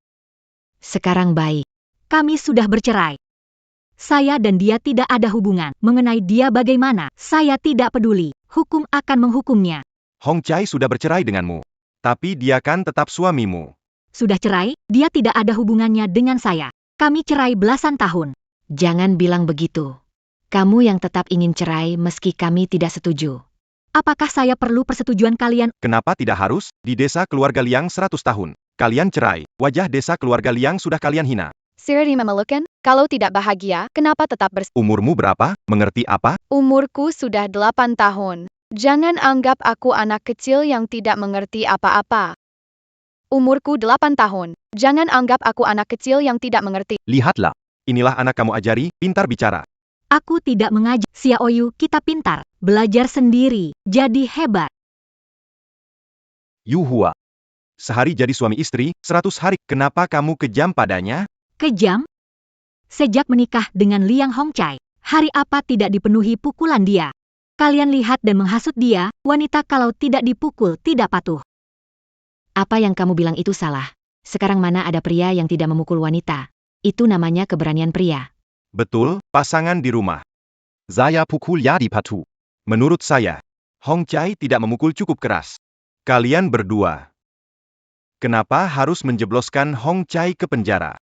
Sekarang baik. Kami sudah bercerai. Saya dan dia tidak ada hubungan. Mengenai dia bagaimana, saya tidak peduli. Hukum akan menghukumnya. Hongcai sudah bercerai denganmu. Tapi dia kan tetap suamimu. Sudah cerai, dia tidak ada hubungannya dengan saya. Kami cerai belasan tahun. Jangan bilang begitu. Kamu yang tetap ingin cerai meski kami tidak setuju. Apakah saya perlu persetujuan kalian? Kenapa tidak harus? Di desa keluarga Liang 100 tahun. Kalian cerai. Wajah desa keluarga Liang sudah kalian hina. Siri memalukan, kalau tidak bahagia, kenapa tetap bersama? Umurmu berapa? Mengerti apa? Umurku sudah 8 tahun. Jangan anggap aku anak kecil yang tidak mengerti apa-apa. Umurku 8 tahun. Jangan anggap aku anak kecil yang tidak mengerti. Lihatlah. Inilah anak kamu ajari, pintar bicara. Aku tidak mengajar. Xiaoyu, kita pintar. Belajar sendiri. Jadi hebat. Yu Hua. Sehari jadi suami istri, 100 hari. Kenapa kamu kejam padanya? Kejam? Sejak menikah dengan Liang Hongcai, hari apa tidak dipenuhi pukulan dia? Kalian lihat dan menghasut dia, wanita kalau tidak dipukul tidak patuh. Apa yang kamu bilang itu salah. Sekarang mana ada pria yang tidak memukul wanita? Itu namanya keberanian pria. Betul, pasangan di rumah. Saya pukul ya di patu. Menurut saya, Hongcai tidak memukul cukup keras. Kalian berdua. Kenapa harus menjebloskan Hongcai ke penjara?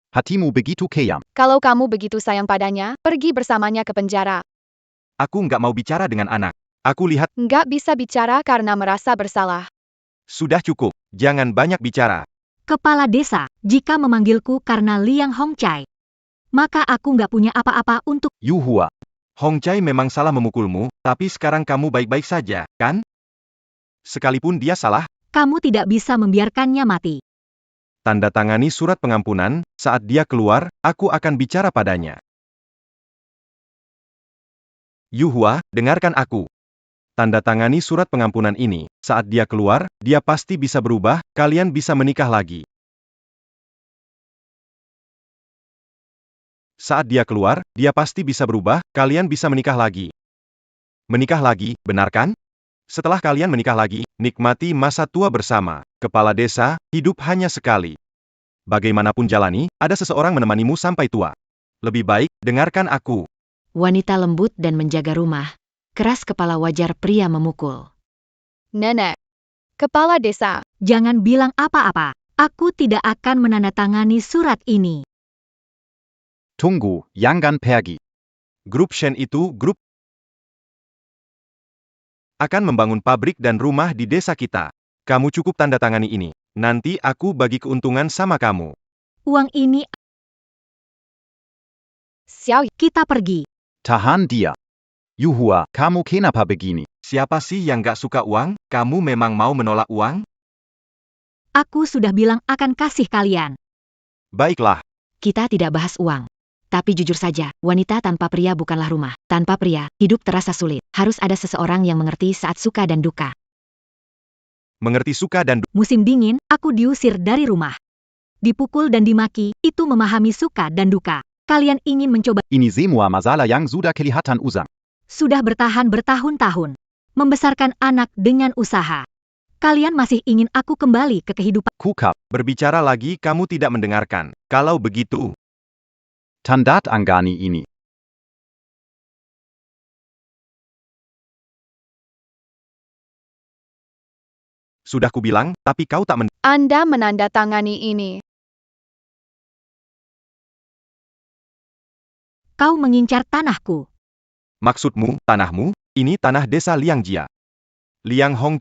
Hatimu begitu kejam. Kalau kamu begitu sayang padanya, pergi bersamanya ke penjara. Aku nggak mau bicara dengan anak. Aku lihat, Nggak bisa bicara karena merasa bersalah. sudah cukup. Jangan banyak bicara. Kepala desa, jika memanggilku karena Liang Hongcai, maka aku nggak punya apa-apa untuk. Yu Hua. Hongcai memang salah memukulmu, tapi sekarang kamu baik-baik saja, kan? Sekalipun dia salah, Kamu tidak bisa membiarkannya mati. tanda tangani surat pengampunan, saat dia keluar, aku akan bicara padanya. Yu Hua, dengarkan aku. Tanda tangani surat pengampunan ini, saat dia keluar, dia pasti bisa berubah, kalian bisa menikah lagi. Saat dia keluar, dia pasti bisa berubah, kalian bisa menikah lagi. Menikah lagi, benar kan? Setelah kalian menikah lagi, nikmati masa tua bersama. Kepala desa, hidup hanya sekali. Bagaimanapun jalani, ada seseorang menemanimu sampai tua. Lebih baik, dengarkan aku. Wanita lembut dan menjaga rumah. Keras kepala wajar pria memukul. Nenek. Kepala desa. Jangan bilang apa-apa. Aku tidak akan menandatangani surat ini. Tunggu, jangan pergi. Grup Shen itu grup akan membangun pabrik dan rumah di desa kita. Kamu cukup tanda tangani ini. Nanti aku bagi keuntungan sama kamu. Uang ini, Xiao, kita pergi. Tahan dia. Yu Hua, kamu kenapa begini? Siapa sih yang gak suka uang? Kamu memang mau menolak uang? Aku sudah bilang akan kasih kalian. Baiklah. Kita tidak bahas uang. Tapi jujur saja, wanita tanpa pria bukanlah rumah. Tanpa pria, hidup terasa sulit. Harus ada seseorang yang mengerti saat suka dan duka. Mengerti suka dan Musim dingin, aku diusir dari rumah. Dipukul dan dimaki, itu memahami suka dan duka. Kalian ingin mencoba, Ini semua masalah yang sudah kelihatan usang. sudah bertahan bertahun-tahun. Membesarkan anak dengan usaha. Kalian masih ingin aku kembali ke kehidupan. Kukap. berbicara lagi kamu tidak mendengarkan. Kalau begitu, Tandat anggani ini. sudah kubilang, tapi kau tak Anda menandatangani ini. Kau mengincar tanahku. Maksudmu, tanahmu, ini tanah desa Liangjia. Liang Hong.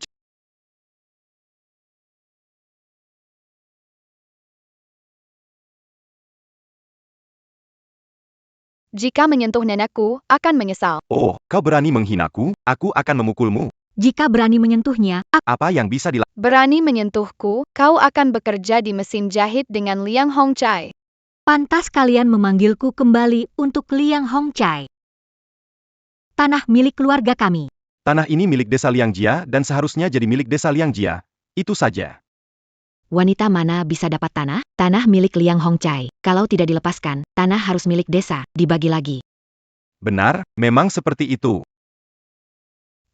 Jika menyentuh nenekku, akan menyesal. Oh, kau berani menghinaku, aku akan memukulmu. Jika berani menyentuhnya, Apa yang bisa dilakukan? Berani menyentuhku, kau akan bekerja di mesin jahit dengan Liang Hongcai. pantas kalian memanggilku kembali untuk Liang Hongcai. Tanah milik keluarga kami. Tanah ini milik desa Liangjia dan seharusnya jadi milik desa Liangjia. Itu saja. Wanita mana bisa dapat tanah? Tanah milik Liang Hongcai. Kalau tidak dilepaskan, tanah harus milik desa, dibagi lagi. Benar, memang seperti itu.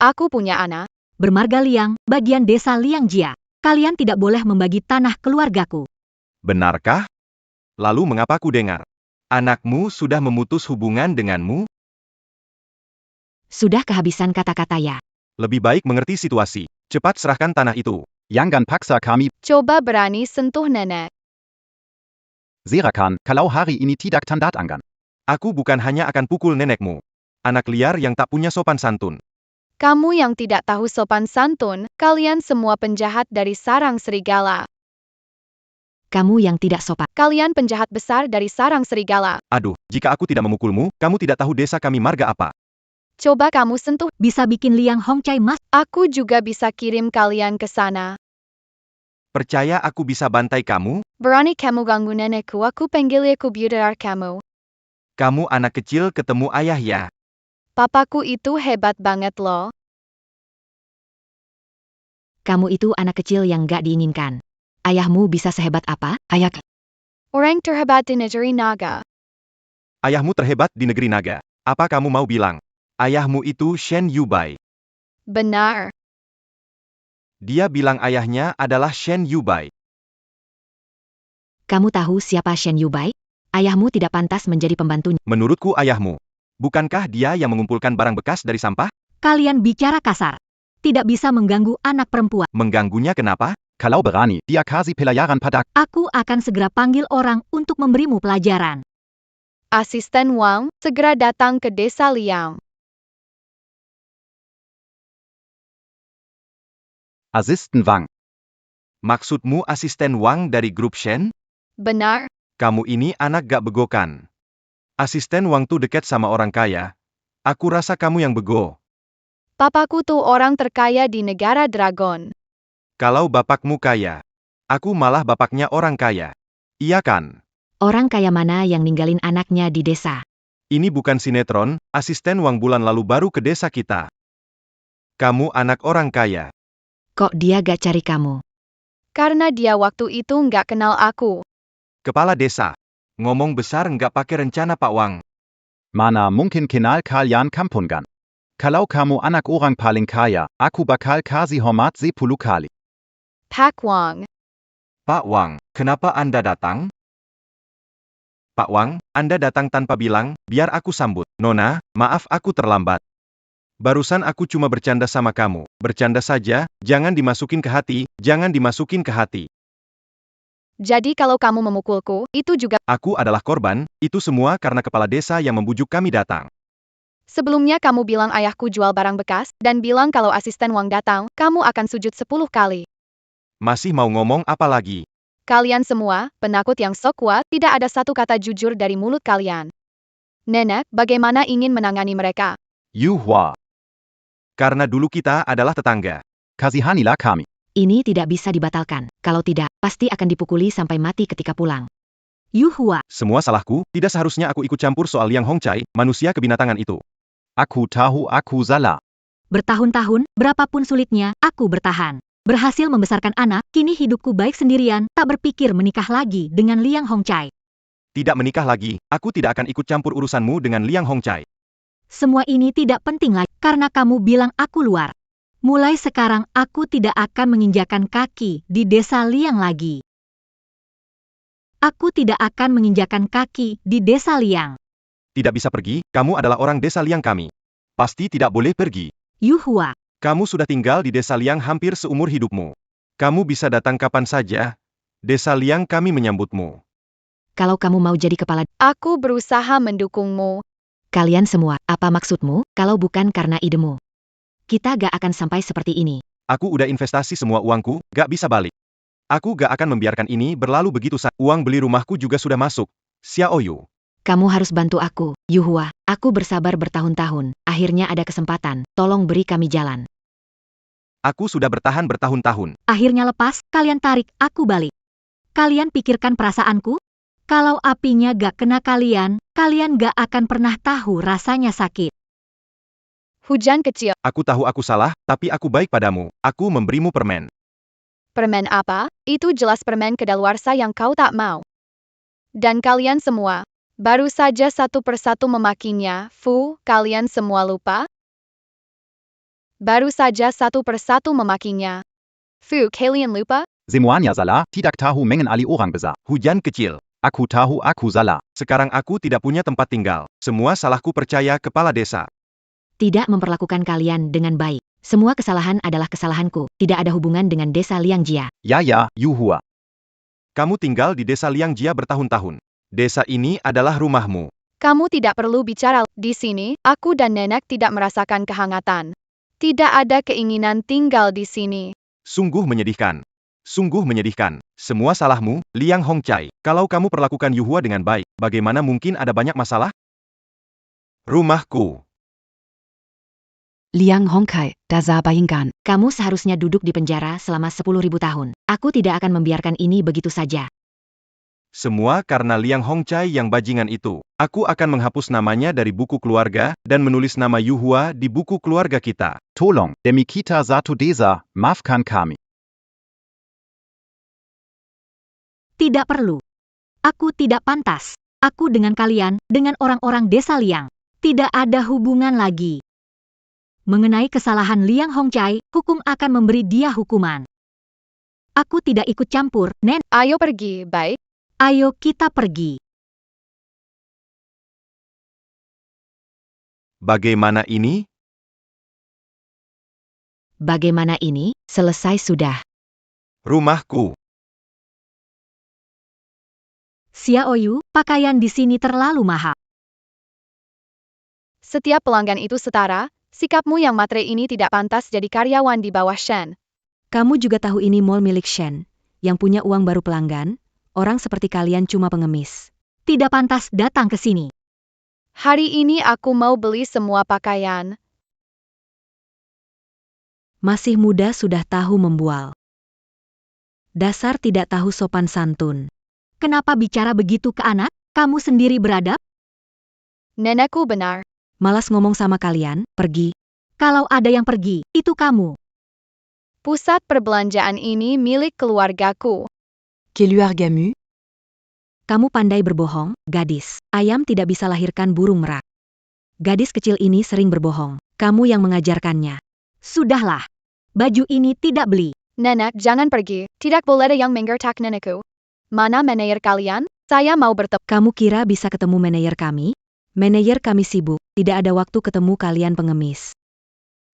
Aku punya anak. Bermarga Liang, bagian desa Liangjia. Kalian tidak boleh membagi tanah keluargaku. Benarkah? Lalu mengapa ku dengar? Anakmu sudah memutus hubungan denganmu? Sudah kehabisan kata-kata ya. Lebih baik mengerti situasi. Cepat serahkan tanah itu. Jangan paksa kami. Coba berani sentuh nenek. Serakan, kalau hari ini tidak tandat anggan. Aku bukan hanya akan pukul nenekmu. Anak liar yang tak punya sopan santun. Kamu yang tidak tahu sopan santun, kalian semua penjahat dari sarang serigala. Kamu yang tidak sopan. Kalian penjahat besar dari sarang serigala. Aduh, jika aku tidak memukulmu, kamu tidak tahu desa kami marga apa. Coba kamu sentuh. Bisa bikin Liang Hongcai mas. Aku juga bisa kirim kalian ke sana. Percaya aku bisa bantai kamu? Berani kamu ganggu nenekku, aku panggil komputer kamu. Kamu anak kecil ketemu ayah ya? Papaku itu hebat banget loh. Kamu itu anak kecil yang gak diinginkan. Ayahmu bisa sehebat apa, ayah? Orang terhebat di negeri naga. Ayahmu terhebat di negeri naga. Apa kamu mau bilang? Ayahmu itu Shen Yubai. Benar. Dia bilang ayahnya adalah Shen Yubai. Kamu tahu siapa Shen Yubai? Ayahmu tidak pantas menjadi pembantunya. Menurutku ayahmu. Bukankah dia yang mengumpulkan barang bekas dari sampah? Kalian bicara kasar. Tidak bisa mengganggu anak perempuan. Mengganggunya kenapa? Kalau berani, dia kasih pelajaran padaku. Aku akan segera panggil orang untuk memberimu pelajaran. Asisten Wang, segera datang ke desa Liang. Asisten Wang. Maksudmu asisten Wang dari grup Shen? Benar. Kamu ini anak gak begokan. Asisten Wang tuh dekat sama orang kaya. Aku rasa kamu yang bego. Papaku tuh orang terkaya di negara Dragon. Kalau bapakmu kaya, aku malah bapaknya orang kaya. Iya kan? Orang kaya mana yang ninggalin anaknya di desa? Ini bukan sinetron, asisten Wang bulan lalu baru ke desa kita. Kamu anak orang kaya. Kok dia gak cari kamu? Karena dia waktu itu nggak kenal aku. Kepala desa. Ngomong besar nggak pakai rencana Pak Wang. Mana mungkin kenal kalian kampungan. Kalau kamu anak orang paling kaya, aku bakal kasih hormat 10 kali. Pak Wang. Pak Wang, kenapa Anda datang? Pak Wang, Anda datang tanpa bilang, biar aku sambut. Nona, maaf aku terlambat. Barusan aku cuma bercanda sama kamu. Bercanda saja, jangan dimasukin ke hati, jangan dimasukin ke hati. Jadi kalau kamu memukulku, itu juga. Aku adalah korban, itu semua karena kepala desa yang membujuk kami datang. Sebelumnya kamu bilang ayahku jual barang bekas, dan bilang kalau asisten Wang datang, kamu akan sujud 10 kali. Masih mau ngomong apa lagi? Kalian semua, penakut yang sok kuat, tidak ada satu kata jujur dari mulut kalian. Nenek, bagaimana ingin menangani mereka? Yuhua. Karena dulu kita adalah tetangga. Kasihanilah kami. Ini tidak bisa dibatalkan. Kalau tidak, pasti akan dipukuli sampai mati ketika pulang. Yuhua. Semua salahku, tidak seharusnya aku ikut campur soal Liang Hongcai, manusia kebinatangan itu. Aku tahu aku salah. Bertahun-tahun, berapapun sulitnya, aku bertahan. Berhasil membesarkan anak, kini hidupku baik sendirian, tak berpikir menikah lagi dengan Liang Hongcai. Tidak menikah lagi, aku tidak akan ikut campur urusanmu dengan Liang Hongcai. Semua ini tidak penting lagi, karena kamu bilang aku luar. Mulai sekarang aku tidak akan menginjakan kaki di desa Liang lagi. Aku tidak akan menginjakan kaki di desa Liang. Tidak bisa pergi, kamu adalah orang desa Liang kami. Pasti tidak boleh pergi. Yuhua. Kamu sudah tinggal di desa Liang hampir seumur hidupmu. Kamu bisa datang kapan saja. Desa Liang kami menyambutmu. Kalau kamu mau jadi kepala, Aku berusaha mendukungmu. kalian semua, apa maksudmu, kalau bukan karena idemu? Kita gak akan sampai seperti ini. Aku udah investasi semua uangku, gak bisa balik. Aku gak akan membiarkan ini berlalu begitu saja. Uang beli rumahku juga sudah masuk. Xiaoyu. Kamu harus bantu aku, Yuhua. Aku bersabar bertahun-tahun. Akhirnya ada kesempatan. Tolong beri kami jalan. Aku sudah bertahan bertahun-tahun. Akhirnya lepas, kalian tarik, aku balik. Kalian pikirkan perasaanku? Kalau apinya gak kena kalian, kalian gak akan pernah tahu rasanya sakit. Hujan kecil. Aku tahu aku salah, tapi aku baik padamu. Aku memberimu permen. Permen apa? Itu jelas permen kedaluarsa yang kau tak mau. Dan kalian semua, baru saja satu persatu memakinya. Fu, kalian semua lupa? Baru saja satu persatu memakinya. Fu, kalian lupa? Semuanya salah, tidak tahu mengenali orang besar. Hujan kecil. Aku tahu aku salah. Sekarang aku tidak punya tempat tinggal. Semua salahku percaya kepala desa. Tidak memperlakukan kalian dengan baik. Semua kesalahan adalah kesalahanku. Tidak ada hubungan dengan desa Liangjia. Ya, Yuhua. Kamu tinggal di desa Liangjia bertahun-tahun. Desa ini adalah rumahmu. Kamu tidak perlu bicara. Di sini, aku dan nenek tidak merasakan kehangatan. Tidak ada keinginan tinggal di sini. Sungguh menyedihkan. Sungguh menyedihkan. Semua salahmu, Liang Hongcai. Kalau kamu perlakukan Yuhua dengan baik, bagaimana mungkin ada banyak masalah? Rumahku. Liang Hongkai, Daza Bayinggan. Kamu seharusnya duduk di penjara selama 10.000 tahun. Aku tidak akan membiarkan ini begitu saja. Semua karena Liang Hongcai yang bajingan itu. Aku akan menghapus namanya dari buku keluarga, dan menulis nama Yuhua di buku keluarga kita. Tolong, demi kita satu desa, maafkan kami. Tidak perlu. Aku tidak pantas. Aku dengan kalian, dengan orang-orang desa Liang. Tidak ada hubungan lagi. Mengenai kesalahan Liang Hongcai, hukum akan memberi dia hukuman. Aku tidak ikut campur, Nen. Ayo pergi, baik? Ayo kita pergi. Bagaimana ini? Bagaimana ini? Selesai sudah. Rumahku. Xiaoyu, pakaian di sini terlalu mahal. Setiap pelanggan itu setara, sikapmu yang matre ini tidak pantas jadi karyawan di bawah Shen. Kamu juga tahu ini mall milik Shen. Yang punya uang baru pelanggan, orang seperti kalian cuma pengemis. Tidak pantas datang ke sini. Hari ini aku mau beli semua pakaian. Masih muda sudah tahu membual. Dasar tidak tahu sopan santun. Kenapa bicara begitu ke anak? Kamu sendiri beradab? Nenekku benar. Malas ngomong sama kalian, pergi. Kalau ada yang pergi, itu kamu. Pusat perbelanjaan ini milik keluargaku. Keluargamu? Kamu pandai berbohong, gadis. Ayam tidak bisa lahirkan burung merak. Gadis kecil ini sering berbohong. Kamu yang mengajarkannya. Sudahlah. Baju ini tidak beli. Nenek, jangan pergi. Tidak boleh ada yang menggertak nenekku. Mana manajer kalian? Saya mau bertemu. Kamu kira bisa ketemu manajer kami? Manajer kami sibuk, tidak ada waktu ketemu kalian pengemis.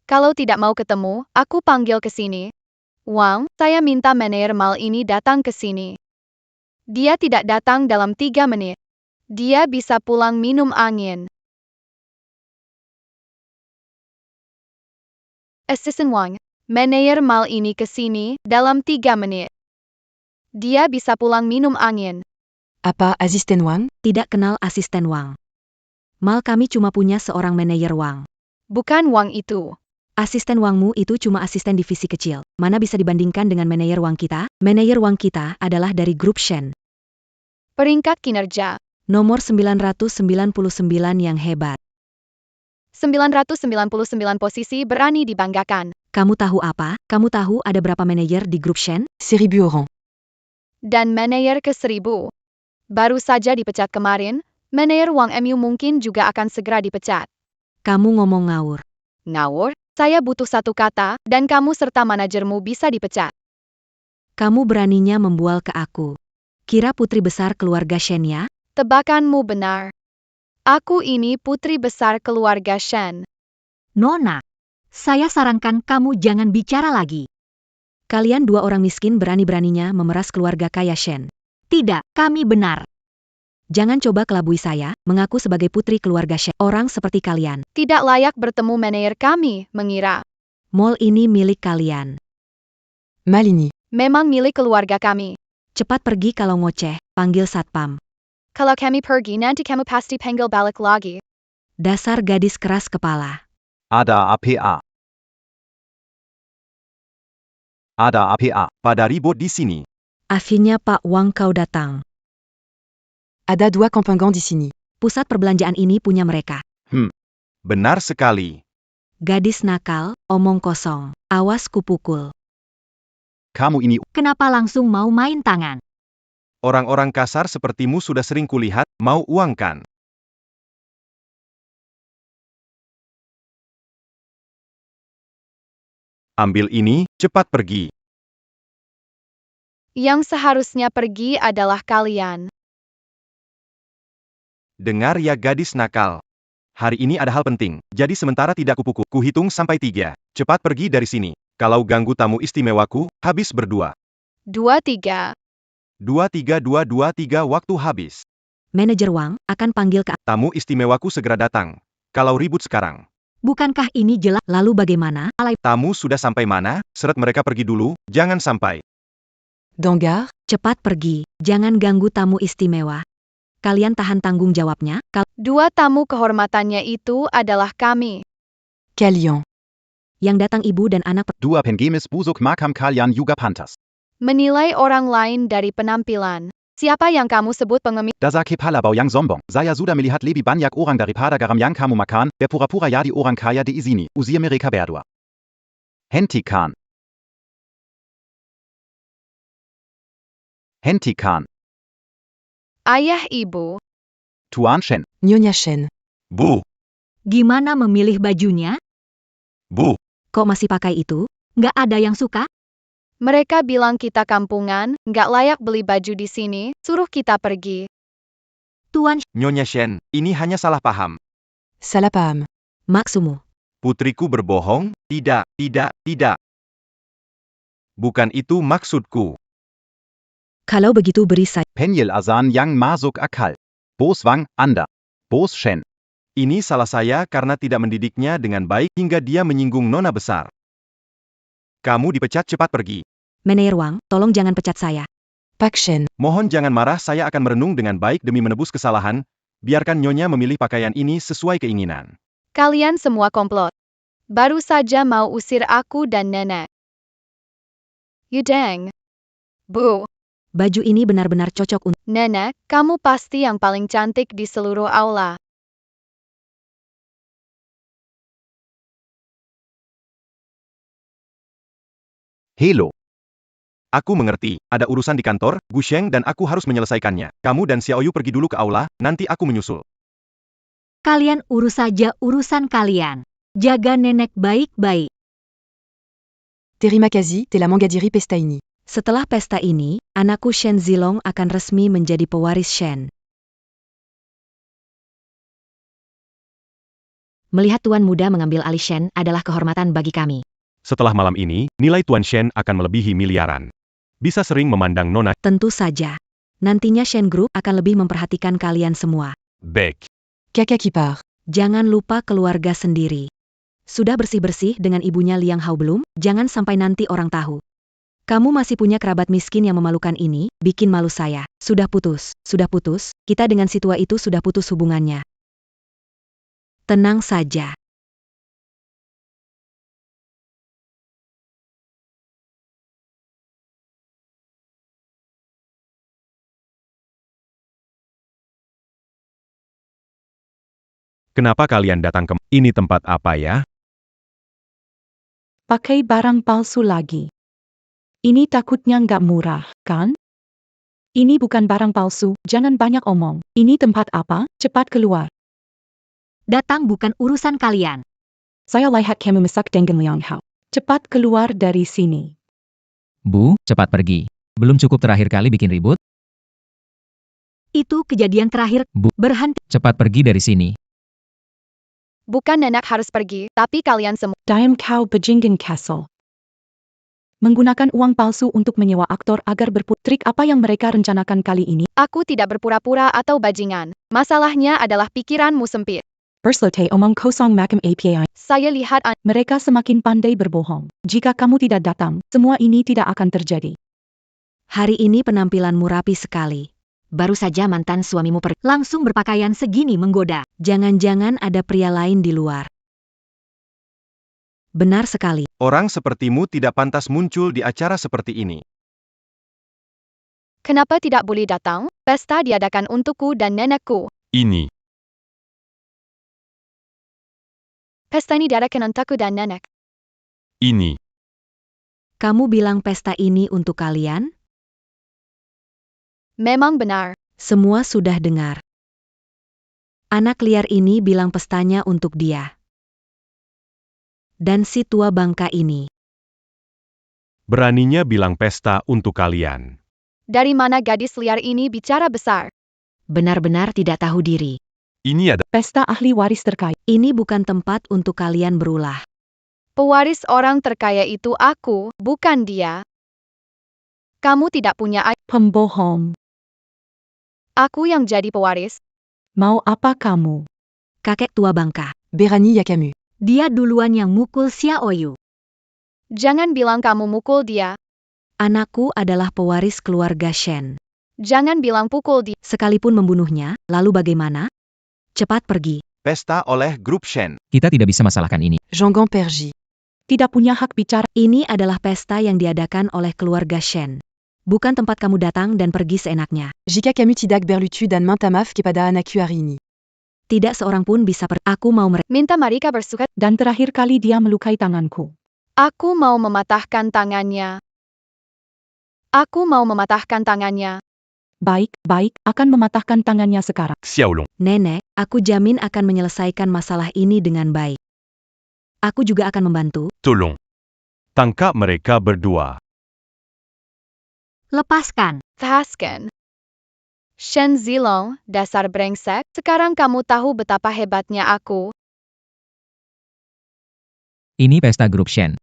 Kalau tidak mau ketemu, aku panggil ke sini. Wang, saya minta manajer mal ini datang ke sini. Dia tidak datang dalam 3 menit. Dia bisa pulang minum angin. Assistant Wang, manajer mal ini ke sini dalam 3 menit. Dia bisa pulang minum angin. Apa asisten Wang? Tidak kenal asisten Wang. Mal kami cuma punya seorang manajer Wang. Bukan Wang itu. Asisten Wangmu itu cuma asisten divisi kecil. Mana bisa dibandingkan dengan manajer Wang kita? Manajer Wang kita adalah dari grup Shen. Peringkat kinerja. Nomor 999 yang hebat. 999 posisi berani dibanggakan. Kamu tahu apa? Kamu tahu ada berapa manajer di grup Shen? 1000 orang. Dan manajer ke-1000. Baru saja dipecat kemarin, manajer Wang MU mungkin juga akan segera dipecat. Kamu ngomong ngawur. Ngawur? Saya butuh satu kata, dan kamu serta manajermu bisa dipecat. Kamu beraninya membual ke aku. Kira putri besar keluarga Shen ya? Tebakanmu benar. Aku ini putri besar keluarga Shen. Nona, saya sarankan kamu jangan bicara lagi. Kalian dua orang miskin berani-beraninya memeras keluarga kaya Shen. Tidak, kami benar. Jangan coba kelabui saya, mengaku sebagai putri keluarga Shen. Orang seperti kalian. Tidak layak bertemu manajer kami, mengira. Mall ini milik kalian. Malini. Memang milik keluarga kami. Cepat pergi kalau ngoceh, panggil satpam. Kalau kami pergi nanti kamu pasti panggil balik lagi. Dasar gadis keras kepala. Ada APA. Ada APA. Pada ribut di sini. Akhirnya Pak Wang kau datang. Ada 2 kompengan di sini. Pusat perbelanjaan ini punya mereka. Benar sekali. Gadis nakal, omong kosong. Awas kupukul. Kamu ini Kenapa langsung mau main tangan? Orang-orang kasar sepertimu sudah sering kulihat, mau uang kan? Ambil ini, cepat pergi. Yang seharusnya pergi adalah kalian. Dengar ya gadis nakal. Hari ini ada hal penting, jadi sementara tidak kupuku. Kuhitung sampai 3. Cepat pergi dari sini. Kalau ganggu tamu istimewaku, habis berdua. 2-3. 2-3 waktu habis. Manajer Wang akan panggil ke... Tamu istimewaku segera datang. Kalau ribut sekarang. Bukankah ini jelas? Lalu bagaimana? Tamu sudah sampai mana? Seret mereka pergi dulu, jangan sampai. Dangar? Cepat pergi, jangan ganggu tamu istimewa. Kalian tahan tanggung jawabnya. 2 tamu kehormatannya itu adalah kami. Kalian. Yang datang ibu dan anak Dua pengemis busuk makam kalian juga pantas. Menilai orang lain dari penampilan. Siapa yang kamu sebut pengemis? Dasar kepala yang sombong. Saya sudah melihat lebih banyak orang daripada garam yang kamu makan, berpura-pura jadi orang kaya di sini, usia mereka berdua. Hentikan. Hentikan. Ayah ibu. Tuan Shen. Nyonya Shen. Bu, Gimana memilih bajunya? Bu, Kok masih pakai itu? Nggak ada yang suka? Mereka bilang kita kampungan, nggak layak beli baju di sini, suruh kita pergi. Tuan, Nyonya Shen, ini hanya salah paham. Salah paham. maksudmu. Putriku berbohong? Tidak, tidak, tidak. Bukan itu maksudku. Kalau begitu beri saja. Penyel azan yang masuk akal. Bos Wang, Anda. Bos Shen. Ini salah saya karena tidak mendidiknya dengan baik hingga dia menyinggung nona besar. Kamu dipecat, cepat pergi. Meneer Wang, tolong jangan pecat saya. Pak Shen. Mohon jangan marah, saya akan merenung dengan baik demi menebus kesalahan. Biarkan Nyonya memilih pakaian ini sesuai keinginan. Kalian semua komplot. Baru saja mau usir aku dan nenek. Yudeng. Bu, Baju ini benar-benar cocok untuk nenek, kamu pasti yang paling cantik di seluruh aula. Hello. Aku mengerti, ada urusan di kantor, Gu Sheng dan aku harus menyelesaikannya. Kamu dan Xiaoyu pergi dulu ke aula, nanti aku menyusul. kalian urus saja urusan kalian. Jaga nenek baik-baik. Terima kasih telah menghadiri pesta ini. Setelah pesta ini, anakku Shen Zilong akan resmi menjadi pewaris Shen. Melihat tuan muda mengambil alih Shen adalah kehormatan bagi kami. setelah malam ini, nilai Tuan Shen akan melebihi miliaran. Bisa sering memandang Nona Tentu saja. Nantinya Shen Group akan lebih memperhatikan kalian semua. Beck. Kakak kipar. Jangan lupa keluarga sendiri. Sudah bersih-bersih dengan ibunya Liang Hao belum? Jangan sampai nanti orang tahu. Kamu masih punya kerabat miskin yang memalukan ini, bikin malu saya. Sudah putus, kita dengan si tua itu sudah putus hubungannya. Tenang saja. Kenapa kalian datang ke ini tempat apa ya? Pakai barang palsu lagi. Ini takutnya nggak murah, kan? Ini bukan barang palsu, jangan banyak omong. Ini tempat apa? Cepat keluar. Datang bukan urusan kalian. Saya lihat kamu masak dengan Liang Hao. Cepat keluar dari sini. Bu, cepat pergi. Belum cukup terakhir kali bikin ribut? Itu kejadian terakhir. Bu. Berhenti. Cepat pergi dari sini. Bukan nenek harus pergi, tapi kalian semua. Diam kau Bajingan Castle. Menggunakan uang palsu untuk menyewa aktor agar berputrik apa yang mereka rencanakan kali ini. Aku tidak berpura-pura atau bajingan. Masalahnya adalah pikiranmu sempit. Perslote omong kosong makam API. Saya lihat Mereka semakin pandai berbohong. Jika kamu tidak datang, semua ini tidak akan terjadi. Hari ini penampilanmu rapi sekali. Baru saja mantan suamimu langsung berpakaian segini menggoda. Jangan-jangan ada pria lain di luar. Benar sekali. Orang sepertimu tidak pantas muncul di acara seperti ini. kenapa tidak boleh datang? Pesta diadakan untukku dan nenekku. Ini. Pesta ini diadakan untukku dan nenek. Ini. Kamu bilang pesta ini untuk kalian? Memang benar. Semua sudah dengar. Anak liar ini bilang pestanya untuk dia. Dan si tua bangka ini. Beraninya bilang pesta untuk kalian. Dari mana gadis liar ini bicara besar? Benar-benar tidak tahu diri. Ini ada Pesta ahli waris terkaya. Ini bukan tempat untuk kalian berulah. Pewaris orang terkaya itu aku, bukan dia. Kamu tidak punya ayah. Pembohong. Aku yang jadi pewaris. Mau apa kamu? Kakek tua bangka. Berani ya kamu. Dia duluan yang mukul Xiaoyu. Jangan bilang kamu mukul dia. Anakku adalah pewaris keluarga Shen. Jangan bilang pukul dia. Sekalipun membunuhnya, lalu bagaimana? Cepat pergi. Pesta oleh grup Shen. Kita tidak bisa masalahkan ini. Jean Perji. tidak punya hak bicara. Ini adalah pesta yang diadakan oleh keluarga Shen. Bukan tempat kamu datang dan pergi seenaknya. Jika kami tidak berlucu dan minta maaf kepada anakku hari ini. Tidak seorang pun bisa Aku mau Minta mereka bersuka. Dan terakhir kali dia melukai tanganku. Aku mau mematahkan tangannya. Aku mau mematahkan tangannya. Baik, akan mematahkan tangannya sekarang. Xiaolong. Nenek, aku jamin akan menyelesaikan masalah ini dengan baik. Aku juga akan membantu. Tolong. Tangkap mereka berdua. Lepaskan. Taskan. Shen Zilong, dasar brengsek, sekarang kamu tahu betapa hebatnya aku. Ini pesta grup Shen.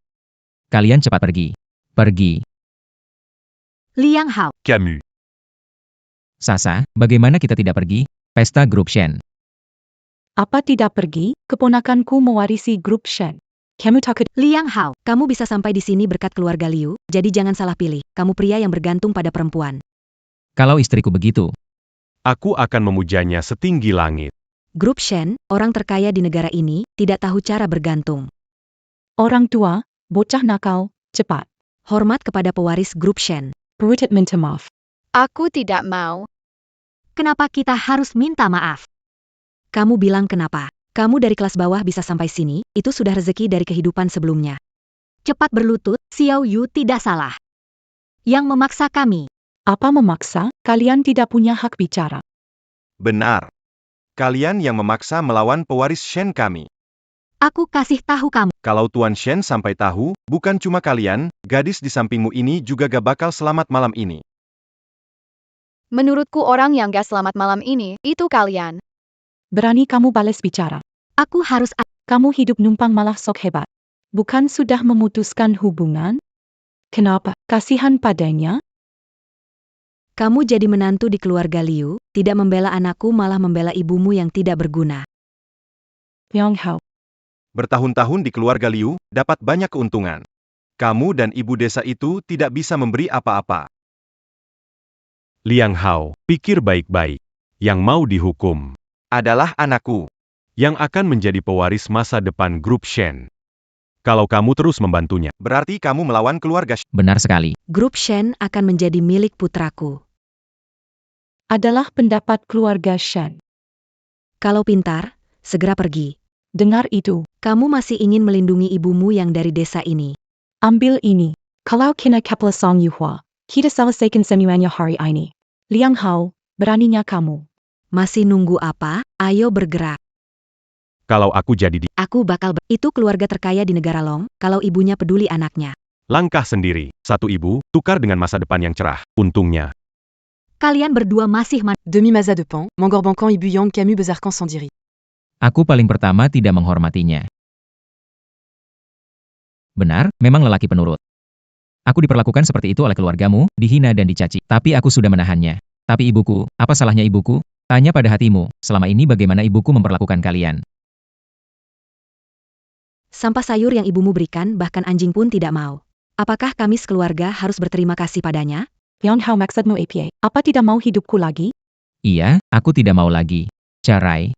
Kalian cepat pergi. Pergi. Liang Hao. Camus. Sasa, bagaimana kita tidak pergi? Pesta grup Shen. Apa tidak pergi? Keponakanku mewarisi grup Shen. Kamu takut? Liang Hao, kamu bisa sampai di sini berkat keluarga Liu, jadi jangan salah pilih. Kamu pria yang bergantung pada perempuan. Kalau istriku begitu, Aku akan memujanya setinggi langit. Grup Shen, orang terkaya di negara ini, tidak tahu cara bergantung. Orang tua, bocah nakal, cepat. Hormat kepada pewaris grup Shen. Brutet minta maaf. Aku tidak mau. Kenapa kita harus minta maaf? Kamu bilang kenapa? Kamu dari kelas bawah bisa sampai sini, itu sudah rezeki dari kehidupan sebelumnya. Cepat berlutut, Xiao Yu tidak salah. Yang memaksa kami. Apa memaksa? Kalian tidak punya hak bicara. Benar. Kalian yang memaksa melawan pewaris Shen kami. Aku kasih tahu kamu. Kalau Tuan Shen sampai tahu, bukan cuma kalian, gadis di sampingmu ini juga gak bakal selamat malam ini. Menurutku orang yang gak selamat malam ini, itu kalian. Berani kamu balas bicara. Aku harus... Kamu hidup numpang malah sok hebat. Bukan sudah memutuskan hubungan? Kenapa? Kasihan padanya? Kamu jadi menantu di keluarga Liu, tidak membela anakku malah membela ibumu yang tidak berguna. Liang Hao. Bertahun-tahun di keluarga Liu, dapat banyak keuntungan. Kamu dan ibu desa itu tidak bisa memberi apa-apa. Liang Hao, pikir baik-baik. Yang mau dihukum Adalah anakku. yang akan menjadi pewaris masa depan grup Shen. Kalau kamu terus membantunya, Berarti kamu melawan keluarga Shen. benar sekali. Grup Shen akan menjadi milik putraku. Adalah pendapat keluarga Shen. Kalau pintar, segera pergi. Dengar itu. Kamu masih ingin melindungi ibumu yang dari desa ini. Ambil ini. Kalau kena kepala Song Yuhua, kita selesaikan semuanya hari ini. Liang Hao, beraninya kamu. Masih nunggu apa? Ayo bergerak. kalau aku jadi di Aku bakal Itu keluarga terkaya di negara Long, kalau ibunya peduli anaknya. langkah sendiri, satu ibu, tukar dengan masa depan yang cerah. Untungnya, Kalian berdua masih Demi Maza de Pan, Mangorbankan Ibu Yang Camus Bezarkan Sandiri. Aku paling pertama tidak menghormatinya. Benar, memang lelaki penurut. Aku diperlakukan seperti itu oleh keluargamu, dihina dan dicaci. Tapi aku sudah menahannya. Tapi ibuku, apa salahnya ibuku? Tanya pada hatimu, selama ini bagaimana ibuku memperlakukan kalian? Sampah sayur yang ibumu berikan bahkan anjing pun tidak mau. Apakah kami sekeluarga harus berterima kasih padanya? Liang Hao maksudmu apa? Apa tidak mau hidupku lagi? Iya, aku tidak mau lagi. Cerai.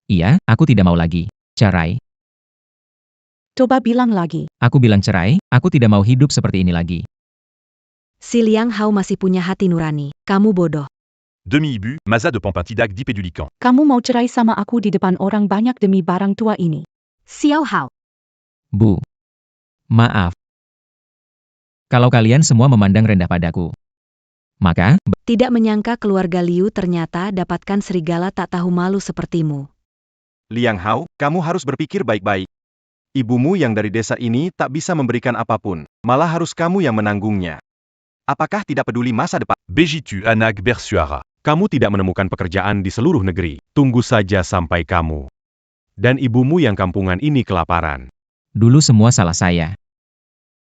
Iya, aku tidak mau lagi. Cerai. Coba bilang lagi. Aku bilang cerai, aku tidak mau hidup seperti ini lagi. Si Liang Hao masih punya hati nurani. Kamu bodoh. Demi-Ibu, Maza de Pampintidac d'Ipédulican. Kamu mau cerai sama aku di depan orang banyak demi barang tua ini. Xiao Hao. Bu. Maaf. Kalau kalian semua memandang rendah padaku. Maka, Tidak menyangka keluarga Liu ternyata dapatkan serigala tak tahu malu sepertimu. Liang Hao, kamu harus berpikir baik-baik. Ibumu yang dari desa ini tak bisa memberikan apapun, malah harus kamu yang menanggungnya. Apakah tidak peduli masa depan? Begitu anak bersuara. kamu tidak menemukan pekerjaan di seluruh negeri. Tunggu saja sampai kamu dan ibumu yang kampungan ini kelaparan. dulu semua salah saya.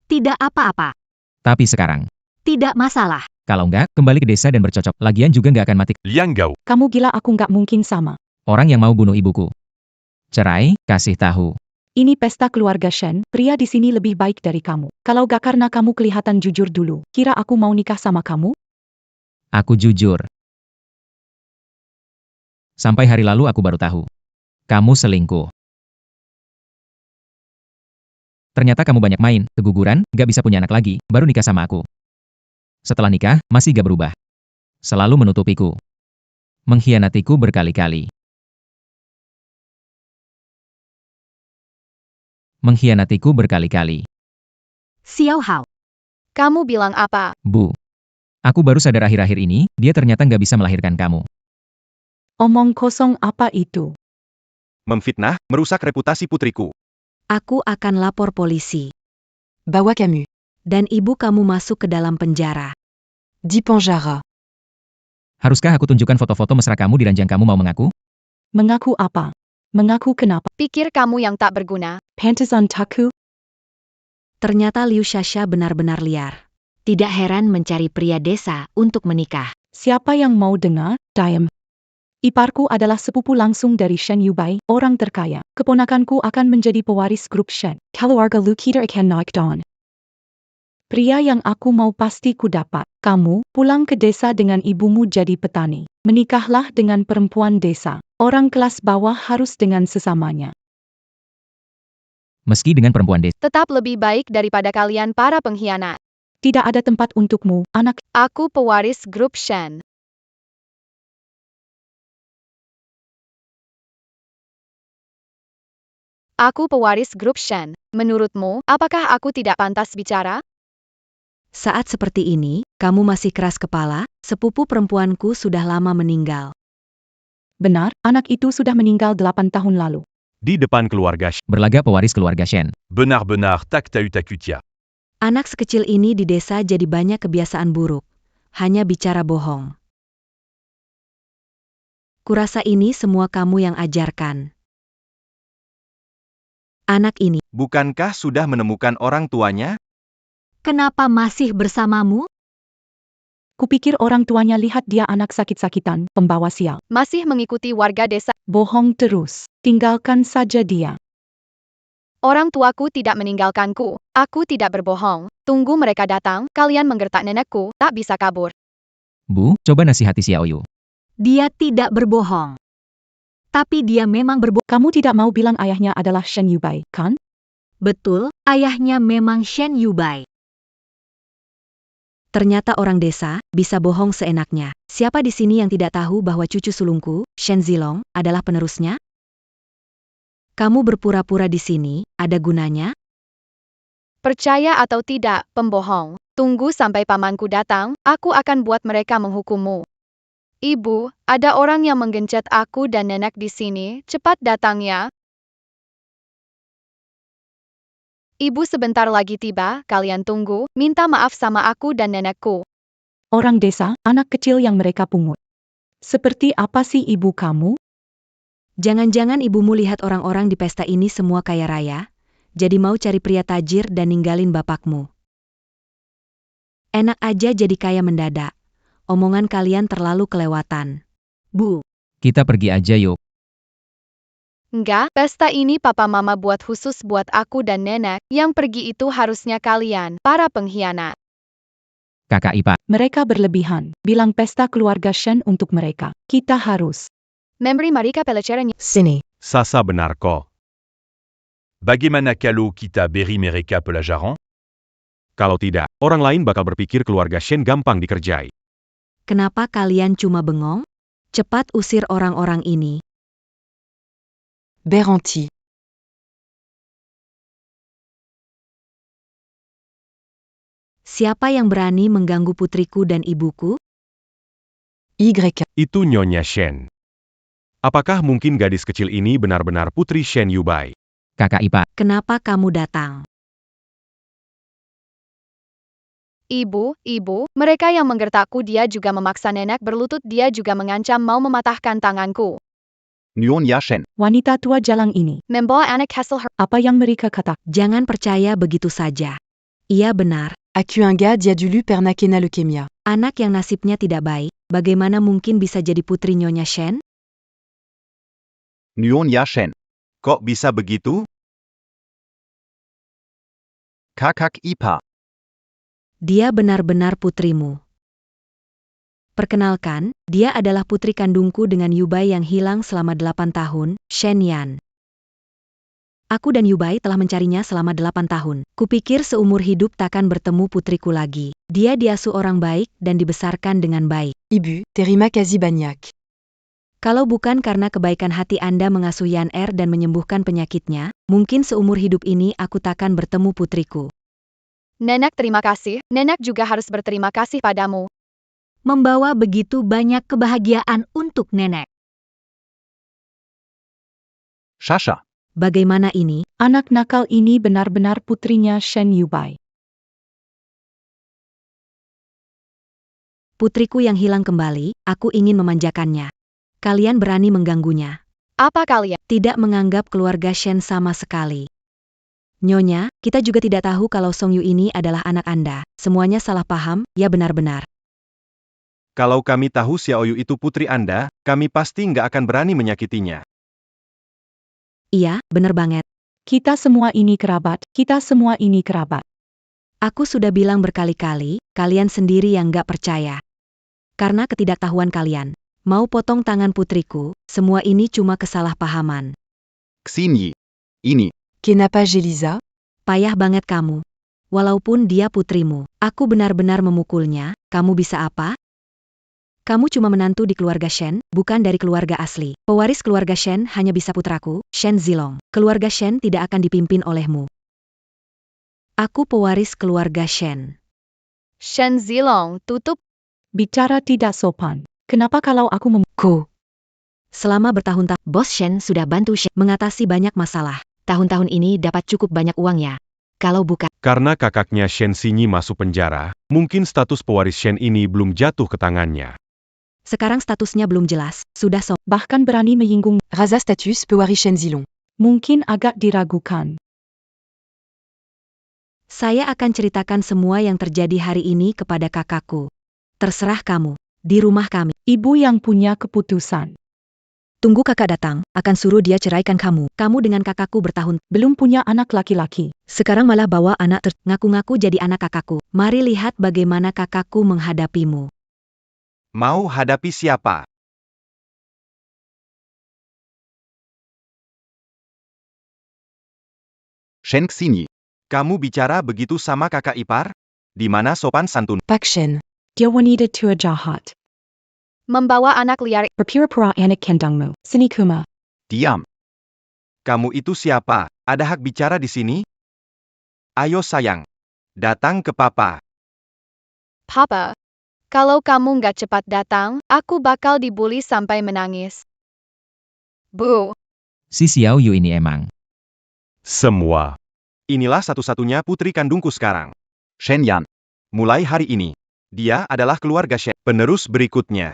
Tidak apa-apa. Tapi sekarang, Tidak masalah. kalau enggak, kembali ke desa dan bercocok. Lagian juga enggak akan mati. Liang Gao. Kamu gila, aku nggak mungkin sama. Orang yang mau bunuh ibuku. Cerai, kasih tahu. Ini pesta keluarga Shen, pria di sini lebih baik dari kamu. Kalau gak karena kamu kelihatan jujur dulu, kira aku mau nikah sama kamu? Aku jujur. Sampai hari lalu aku baru tahu. Kamu selingkuh. Ternyata kamu banyak main, keguguran, gak bisa punya anak lagi, baru nikah sama aku. Setelah nikah, masih gak berubah. Selalu menutupiku. Mengkhianatiku berkali-kali. Mengkhianatiku berkali-kali. Xiao Hao. Kamu bilang apa? Bu. Aku baru sadar akhir-akhir ini, dia ternyata gak bisa melahirkan kamu. Omong kosong apa itu? Memfitnah, merusak reputasi putriku. Aku akan lapor polisi. Bawa Camus. Dan ibu kamu masuk ke dalam penjara. Dipanjara. Haruskah aku tunjukkan foto-foto mesra kamu di ranjang kamu mau mengaku? Mengaku apa? Mengaku kenapa? Pikir kamu yang tak berguna. Pantesan takut? Ternyata Liu Shasha benar-benar liar. Tidak heran mencari pria desa untuk menikah. Siapa yang mau dengar? Diam. Iparku adalah sepupu langsung dari Shen Yubai, orang terkaya. Keponakanku akan menjadi pewaris grup Shen. Keluarga Lu kita akan naik daun. Pria yang aku mau pasti ku dapat. Kamu, pulang ke desa dengan ibumu jadi petani. Menikahlah dengan perempuan desa. Orang kelas bawah harus dengan sesamanya. Meski dengan perempuan desa. Tetap lebih baik daripada kalian para pengkhianat. Tidak ada tempat untukmu, anak. Aku pewaris grup Shen. Aku pewaris grup Shen. Menurutmu, apakah aku tidak pantas bicara? Saat seperti ini, kamu masih keras kepala, sepupu perempuanku sudah lama meninggal. Benar, anak itu sudah meninggal 8 tahun lalu. Di depan keluarga Shen. Berlagak pewaris keluarga Shen. Benar-benar tak takutia. Anak sekecil ini di desa jadi banyak kebiasaan buruk. Hanya bicara bohong. Kurasa ini semua kamu yang ajarkan. Anak ini, Bukankah sudah menemukan orang tuanya? kenapa masih bersamamu? Kupikir orang tuanya lihat dia anak sakit-sakitan, pembawa sial. Masih mengikuti warga desa. Bohong terus. Tinggalkan saja dia. Orang tuaku tidak meninggalkanku. Aku tidak berbohong. Tunggu mereka datang, kalian menggertak nenekku, tak bisa kabur. Bu, coba nasihati Xiao Yu. Dia tidak berbohong. Tapi dia memang berbohong. Kamu tidak mau bilang ayahnya adalah Shen Yubai, kan? Betul, ayahnya memang Shen Yubai. Ternyata orang desa bisa bohong seenaknya. Siapa di sini yang tidak tahu bahwa cucu sulungku, Shen Zilong, adalah penerusnya? Kamu berpura-pura di sini, ada gunanya? Percaya atau tidak, pembohong. Tunggu sampai pamanku datang, aku akan buat mereka menghukummu. Ibu, ada orang yang menggencet aku dan nenek di sini, cepat datang ya. Ibu sebentar lagi tiba, kalian tunggu, minta maaf sama aku dan nenekku. Orang desa, anak kecil yang mereka pungut. Seperti apa sih ibu kamu? Jangan-jangan ibumu lihat orang-orang di pesta ini semua kaya raya, jadi mau cari pria tajir dan ninggalin bapakmu. Enak aja jadi kaya mendadak. Omongan kalian terlalu kelewatan. Bu, Kita pergi aja yuk. Enggak, pesta ini papa mama buat khusus buat aku dan nenek, yang pergi itu harusnya kalian, para pengkhianat. Kakak ipar. Mereka berlebihan. Bilang pesta keluarga Shen untuk mereka. Kita harus. Memberi mereka pelajaran. sini. Sasa benar kok. Bagaimana kalau kita beri mereka pelajaran? Kalau tidak, orang lain bakal berpikir keluarga Shen gampang dikerjai. Kenapa kalian cuma bengong? Cepat usir orang-orang ini. Beranti. Siapa yang berani mengganggu putriku dan ibuku? Y. Itu Nyonya Shen. Apakah mungkin gadis kecil ini benar-benar putri Shen Yubai? Kakak ipar. Kenapa kamu datang? Ibu, mereka yang menggertakku dia juga memaksa nenek berlutut dia juga mengancam mau mematahkan tanganku. Nyonya Shen. Wanita tua jalang ini. Membawa anak hasil Apa yang mereka katakan? Jangan percaya begitu saja. Iya benar, Aku un gars diadulu per nakena leukemia. anak yang nasibnya tidak baik, bagaimana mungkin bisa jadi putri Nyonya Shen? Nyonya Shen. Kok bisa begitu? Kakak ipar. Dia benar-benar putrimu. Perkenalkan, dia adalah putri kandungku dengan Yubai yang hilang selama 8 tahun, Shen Yan. Aku dan Yubai telah mencarinya selama 8 tahun. Kupikir seumur hidup takkan bertemu putriku lagi. Dia diasuh orang baik dan dibesarkan dengan baik. Ibu, terima kasih banyak. Kalau bukan karena kebaikan hati Anda mengasuh Yan Er dan menyembuhkan penyakitnya, mungkin seumur hidup ini aku takkan bertemu putriku. Nenek terima kasih, nenek juga harus berterima kasih padamu. Membawa begitu banyak kebahagiaan untuk nenek. Shasha. Bagaimana ini? Anak nakal ini benar-benar putrinya Shen Yubai. Putriku yang hilang kembali, aku ingin memanjakannya. Kalian berani mengganggunya. Apa kalian? Tidak menganggap keluarga Shen sama sekali. Nyonya, kita juga tidak tahu kalau Song Yu ini adalah anak Anda. Semuanya salah paham, ya benar-benar. Kalau kami tahu Xiao Yu itu putri Anda, kami pasti nggak akan berani menyakitinya. Iya, benar banget. Kita semua ini kerabat, kita semua ini kerabat. Aku sudah bilang berkali-kali, kalian sendiri yang nggak percaya. Karena ketidaktahuan kalian. Mau potong tangan putriku, semua ini cuma kesalahpahaman. Xinyi. Ini. Kenapa Jelisa? Payah banget kamu. Walaupun dia putrimu, aku benar-benar memukulnya, kamu bisa apa? Kamu cuma menantu di keluarga Shen, bukan dari keluarga asli. Pewaris keluarga Shen hanya bisa putraku, Shen Zilong. Keluarga Shen tidak akan dipimpin olehmu. Aku pewaris keluarga Shen. Shen Zilong, tutup. Bicara tidak sopan. Kenapa kalau aku Ko. Selama bertahun-tahun, Bos Shen sudah bantu Shen mengatasi banyak masalah. Tahun-tahun ini dapat cukup banyak uang ya. Kalau bukan, Karena kakaknya Shen Xinyi masuk penjara, mungkin status pewaris Shen ini belum jatuh ke tangannya. sekarang statusnya belum jelas, sudah bahkan berani menyinggung, Rasa status pewaris Shen Zilong. mungkin agak diragukan. Saya akan ceritakan semua yang terjadi hari ini kepada kakakku. Terserah kamu. Di rumah kami. Ibu yang punya keputusan. Tunggu kakak datang, akan suruh dia ceraikan kamu. Kamu dengan kakakku bertahun. Belum punya anak laki-laki. Sekarang malah bawa anak ngaku-ngaku jadi anak kakakku. Mari lihat bagaimana kakakku menghadapimu. Mau hadapi siapa? Shen Xinyi. Kamu bicara begitu sama kakak ipar? Di mana sopan santun? Pak Shen. Dia wanita tua jahat. Membawa anak liar. Berpura-pura anak kandungmu. Sini kuma. Diam. Kamu itu siapa? Ada hak bicara di sini? Ayo sayang. Datang ke papa. Papa. Kalau kamu nggak cepat datang, aku bakal dibully sampai menangis. Bu. Si Xiao Yu ini emang. Semua. Inilah satu-satunya putri kandungku sekarang. Shen Yan. Mulai hari ini, dia adalah keluarga Shen. Penerus berikutnya.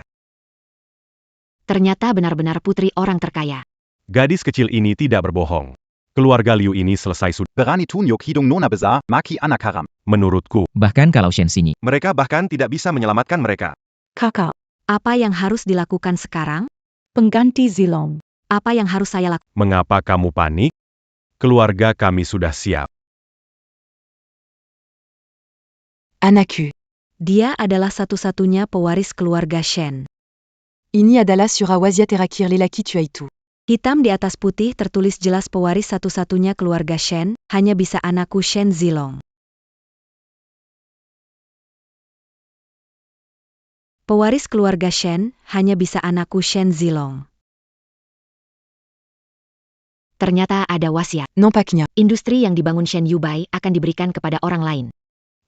Ternyata benar-benar putri orang terkaya. Gadis kecil ini tidak berbohong. Keluarga Liu ini selesai sudah. Berani tunjuk hidung nona besar, maki anak haram. Menurutku, Bahkan kalau Shen Xinyi. Mereka bahkan tidak bisa menyelamatkan mereka. Kakak. Apa yang harus dilakukan sekarang? Pengganti Zilong. Apa yang harus saya lakukan? mengapa kamu panik? Keluarga kami sudah siap. Anakku. Dia adalah satu-satunya pewaris keluarga Shen. Ini adalah Surawazia Terakir Lelaki Tuaitu. Hitam di atas putih tertulis jelas pewaris satu-satunya keluarga Shen, hanya bisa anakku Shen Zilong. Pewaris keluarga Shen, hanya bisa anakku Shen Zilong. Ternyata ada wasiat. Nampaknya. Industri yang dibangun Shen Yubai akan diberikan kepada orang lain.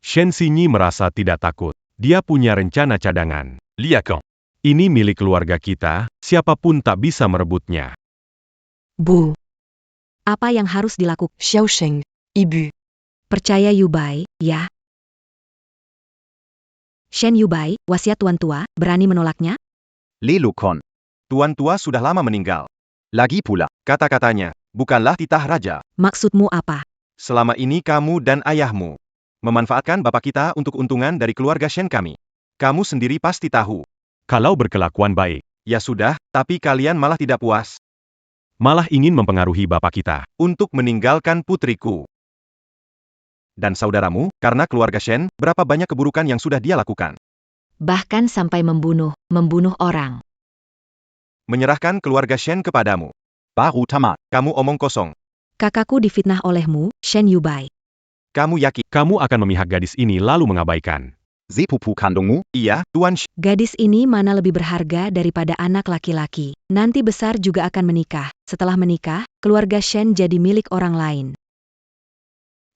Shen Xinyi merasa tidak takut. Dia punya rencana cadangan. Liakan. Ini milik keluarga kita, siapapun tak bisa merebutnya. Bu. Apa yang harus dilakukan? Xiao Sheng. Ibu. Percaya Yubai, ya? Shen Yubai, wasiat tuan tua, berani menolaknya? Li Lukon. Tuan tua sudah lama meninggal. Lagi pula. Kata-katanya, bukanlah titah raja. Maksudmu apa? Selama ini kamu dan ayahmu memanfaatkan bapak kita untuk keuntungan dari keluarga Shen kami. Kamu sendiri pasti tahu. Kalau berkelakuan baik, Ya sudah, tapi kalian malah tidak puas. malah ingin mempengaruhi bapak kita. Untuk meninggalkan putriku. Dan saudaramu, karena keluarga Shen, berapa banyak keburukan yang sudah dia lakukan. bahkan sampai membunuh orang. Menyerahkan keluarga Shen kepadamu. Baru tamat. Kamu omong kosong. Kakakku difitnah olehmu, Shen Yubai. Kamu yakin? Kamu akan memihak gadis ini lalu mengabaikan. Sepupu kandungmu? Iya, Tuan Shen. Gadis ini mana lebih berharga daripada anak laki-laki. Nanti besar juga akan menikah. Setelah menikah, keluarga Shen jadi milik orang lain.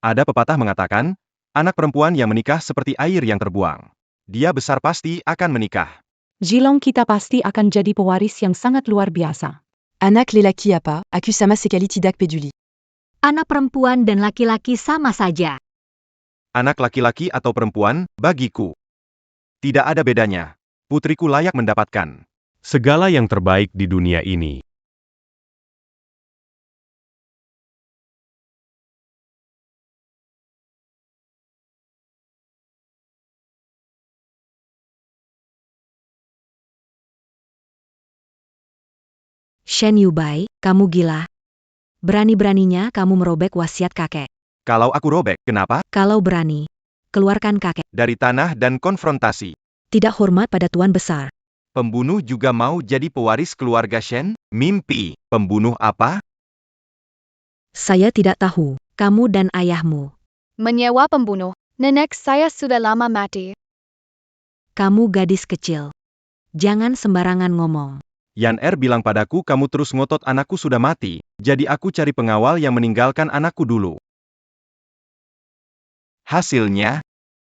Ada pepatah mengatakan, anak perempuan yang menikah seperti air yang terbuang. Dia besar pasti akan menikah. Jilong kita pasti akan jadi pewaris yang sangat luar biasa. Anak lelaki apa, aku sama sekali tidak peduli. Anak perempuan dan laki-laki sama saja. Anak laki-laki atau perempuan, bagiku tidak ada bedanya. Putriku layak mendapatkan segala yang terbaik di dunia ini. Shen Yubai, kamu gila. Berani-beraninya kamu merobek wasiat kakek. Kalau aku robek, kenapa? Kalau berani, keluarkan kakek. Dari tanah dan konfrontasi. Tidak hormat pada tuan besar. Pembunuh juga mau jadi pewaris keluarga Shen? Mimpi. Pembunuh apa? Saya tidak tahu, kamu dan ayahmu. Menyewa pembunuh. Nenek saya sudah lama mati. Kamu gadis kecil. Jangan sembarangan ngomong. Yan Er bilang padaku kamu terus ngotot anakku sudah mati, jadi aku cari pengawal yang meninggalkan anakku dulu. Hasilnya,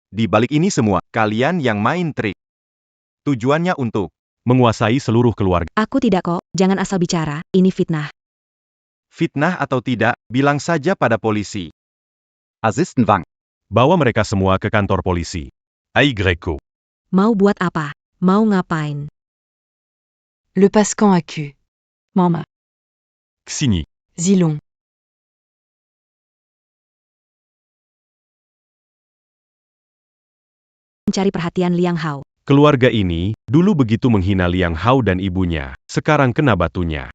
di balik ini semua, kalian yang main trik. Tujuannya untuk menguasai seluruh keluarga. Aku tidak kok, jangan asal bicara, ini fitnah. Fitnah atau tidak, bilang saja pada polisi. Assisten Wang. Bawa mereka semua ke kantor polisi. Aigreko. Mau buat apa? Mau ngapain? Le Pascan Aku. Mama. Xini. Zilong. Mencari perhatian Liang Hao. Keluarga ini, dulu begitu menghina Liang Hao dan ibunya, sekarang kena batunya.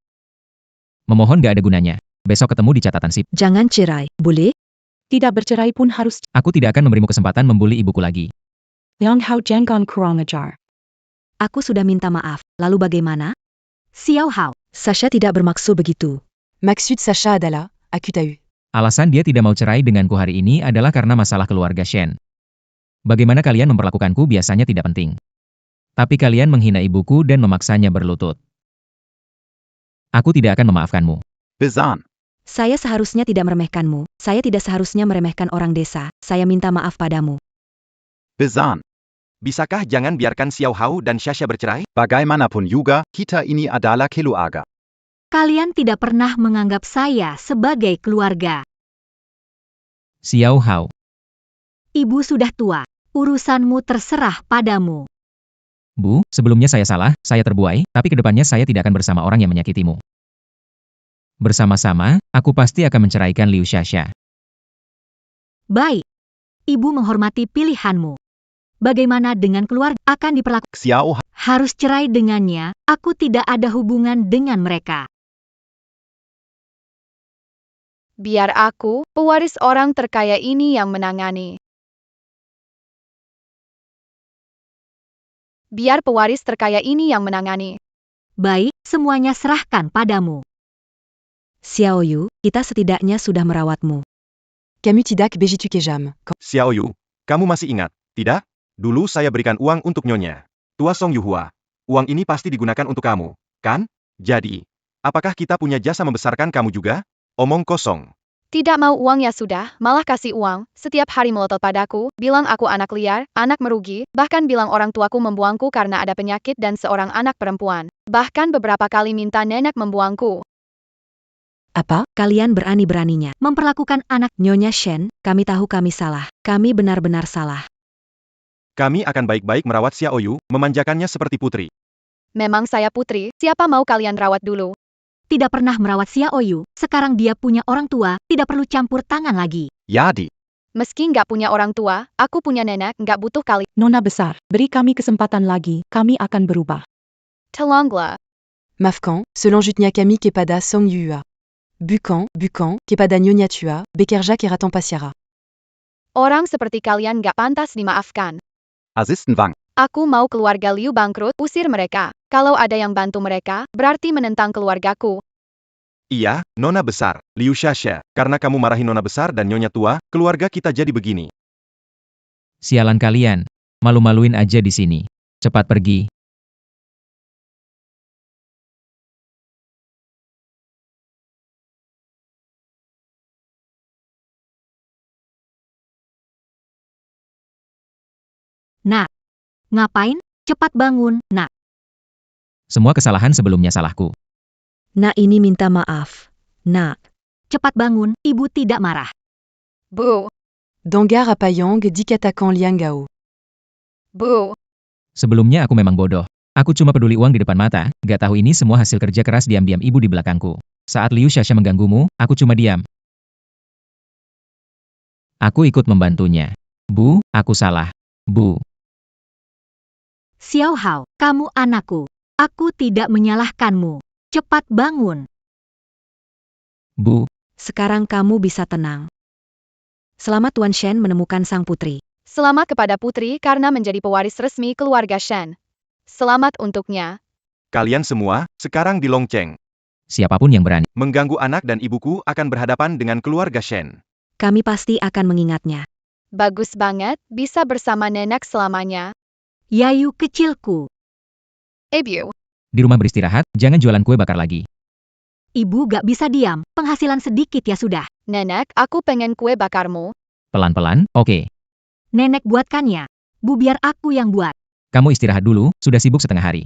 Memohon gak ada gunanya. Besok ketemu di catatan sip. Jangan cerai, boleh? Tidak bercerai pun harus. Aku tidak akan memberimu kesempatan membuli ibuku lagi. Liang Hao jangan kurang ajar. Aku sudah minta maaf, lalu bagaimana? Xiao Hao, Sasha tidak bermaksud begitu. Maksud Sasha adalah, aku tahu. Alasan dia tidak mau cerai denganku hari ini adalah karena masalah keluarga Shen. Bagaimana kalian memperlakukanku biasanya tidak penting. Tapi kalian menghina ibuku dan memaksanya berlutut. Aku tidak akan memaafkanmu. Besan. Saya seharusnya tidak meremehkanmu, saya tidak seharusnya meremehkan orang desa, saya minta maaf padamu. Besan. Bisakah jangan biarkan Xiao Hao dan Sasha bercerai? Bagaimanapun juga, kita ini adalah keluarga. Kalian tidak pernah menganggap saya sebagai keluarga. Xiao Hao. Ibu sudah tua, urusanmu terserah padamu. Bu, sebelumnya saya salah, saya terbuai, tapi kedepannya saya tidak akan bersama orang yang menyakitimu. Bersama-sama, aku pasti akan menceraikan Liu Sasha. Baik. Ibu menghormati pilihanmu. Bagaimana dengan keluarga akan diperlakukan? Xiao Hao. Harus cerai dengannya, aku tidak ada hubungan dengan mereka. Biar aku, pewaris orang terkaya ini yang menangani. Biar pewaris terkaya ini yang menangani. Baik, semuanya serahkan padamu. Xiao Yu, kita setidaknya sudah merawatmu. Kamu tidak begitu kejam. Xiao Yu, kamu masih ingat, tidak? Dulu saya berikan uang untuk nyonya. Tua Song Yuhua. Uang ini pasti digunakan untuk kamu, kan? Jadi, apakah kita punya jasa membesarkan kamu juga? Omong kosong. Tidak mau uang ya sudah, malah kasih uang, setiap hari melotot padaku, bilang aku anak liar, anak merugi, bahkan bilang orang tuaku membuangku karena ada penyakit dan seorang anak perempuan. Bahkan beberapa kali minta nenek membuangku. Apa? Kalian berani-beraninya memperlakukan anak Nyonya Shen, kami tahu kami salah. Kami benar-benar salah. Kami akan baik-baik merawat Xiao Yu, memanjakannya seperti putri. Memang saya putri, siapa mau kalian rawat dulu? Tidak pernah merawat Xiao Yu, sekarang dia punya orang tua, tidak perlu campur tangan lagi. Yadi. Meski nggak punya orang tua, aku punya nenek, nggak butuh kali. Nona besar, beri kami kesempatan lagi, kami akan berubah. Tolonglah. Mafkan, selanjutnya kami kepada Song Yua. Bukan, kepada Nyonya Tua, bekerja keratan pasiara. Orang seperti kalian nggak pantas dimaafkan. Assisten Wang. Aku mau keluarga Liu bangkrut, usir mereka. Kalau ada yang bantu mereka, berarti menentang keluargaku. Iya, Nona Besar, Liu Shasha. Karena kamu marahin Nona Besar dan Nyonya Tua, keluarga kita jadi begini. Sialan kalian. Malu-maluin aja di sini. Cepat pergi. Nak, ngapain? Cepat bangun, nak. Semua kesalahan sebelumnya salahku. Nak ini minta maaf. Nak, Cepat bangun, ibu tidak marah. Bu, Dangar à Payang dit qu'attaquant Liang Gao. bu. Sebelumnya aku memang bodoh. Aku cuma peduli uang di depan mata, gak tahu ini semua hasil kerja keras diam-diam ibu di belakangku. Saat Liu Shasha mengganggumu, aku cuma diam. Aku ikut membantunya. Bu, aku salah. Bu. Xiao Hao, kamu anakku. Aku tidak menyalahkanmu. Cepat bangun. Bu. sekarang kamu bisa tenang. Selamat Tuan Shen menemukan sang putri. Selamat kepada putri karena menjadi pewaris resmi keluarga Shen. Selamat untuknya. Kalian semua, sekarang di Longcheng. Siapapun yang berani Mengganggu anak dan ibuku akan berhadapan dengan keluarga Shen. Kami pasti akan mengingatnya. Bagus banget, bisa bersama nenek selamanya. Yayu kecilku. Ibu, di rumah beristirahat, jangan jualan kue bakar lagi. Ibu gak bisa diam, penghasilan sedikit ya sudah. nenek, aku pengen kue bakarmu. Pelan-pelan, oke. Nenek buatkannya. Bu biar aku yang buat. Kamu istirahat dulu, sudah sibuk setengah hari.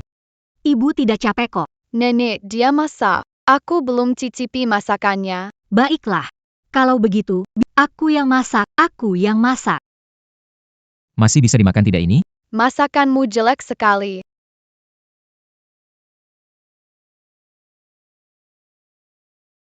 Ibu tidak capek kok. Nenek, dia masak. Aku belum cicipi masakannya. Baiklah. Kalau begitu, aku yang masak, aku yang masak. Masih bisa dimakan tidak ini? Masakanmu jelek sekali.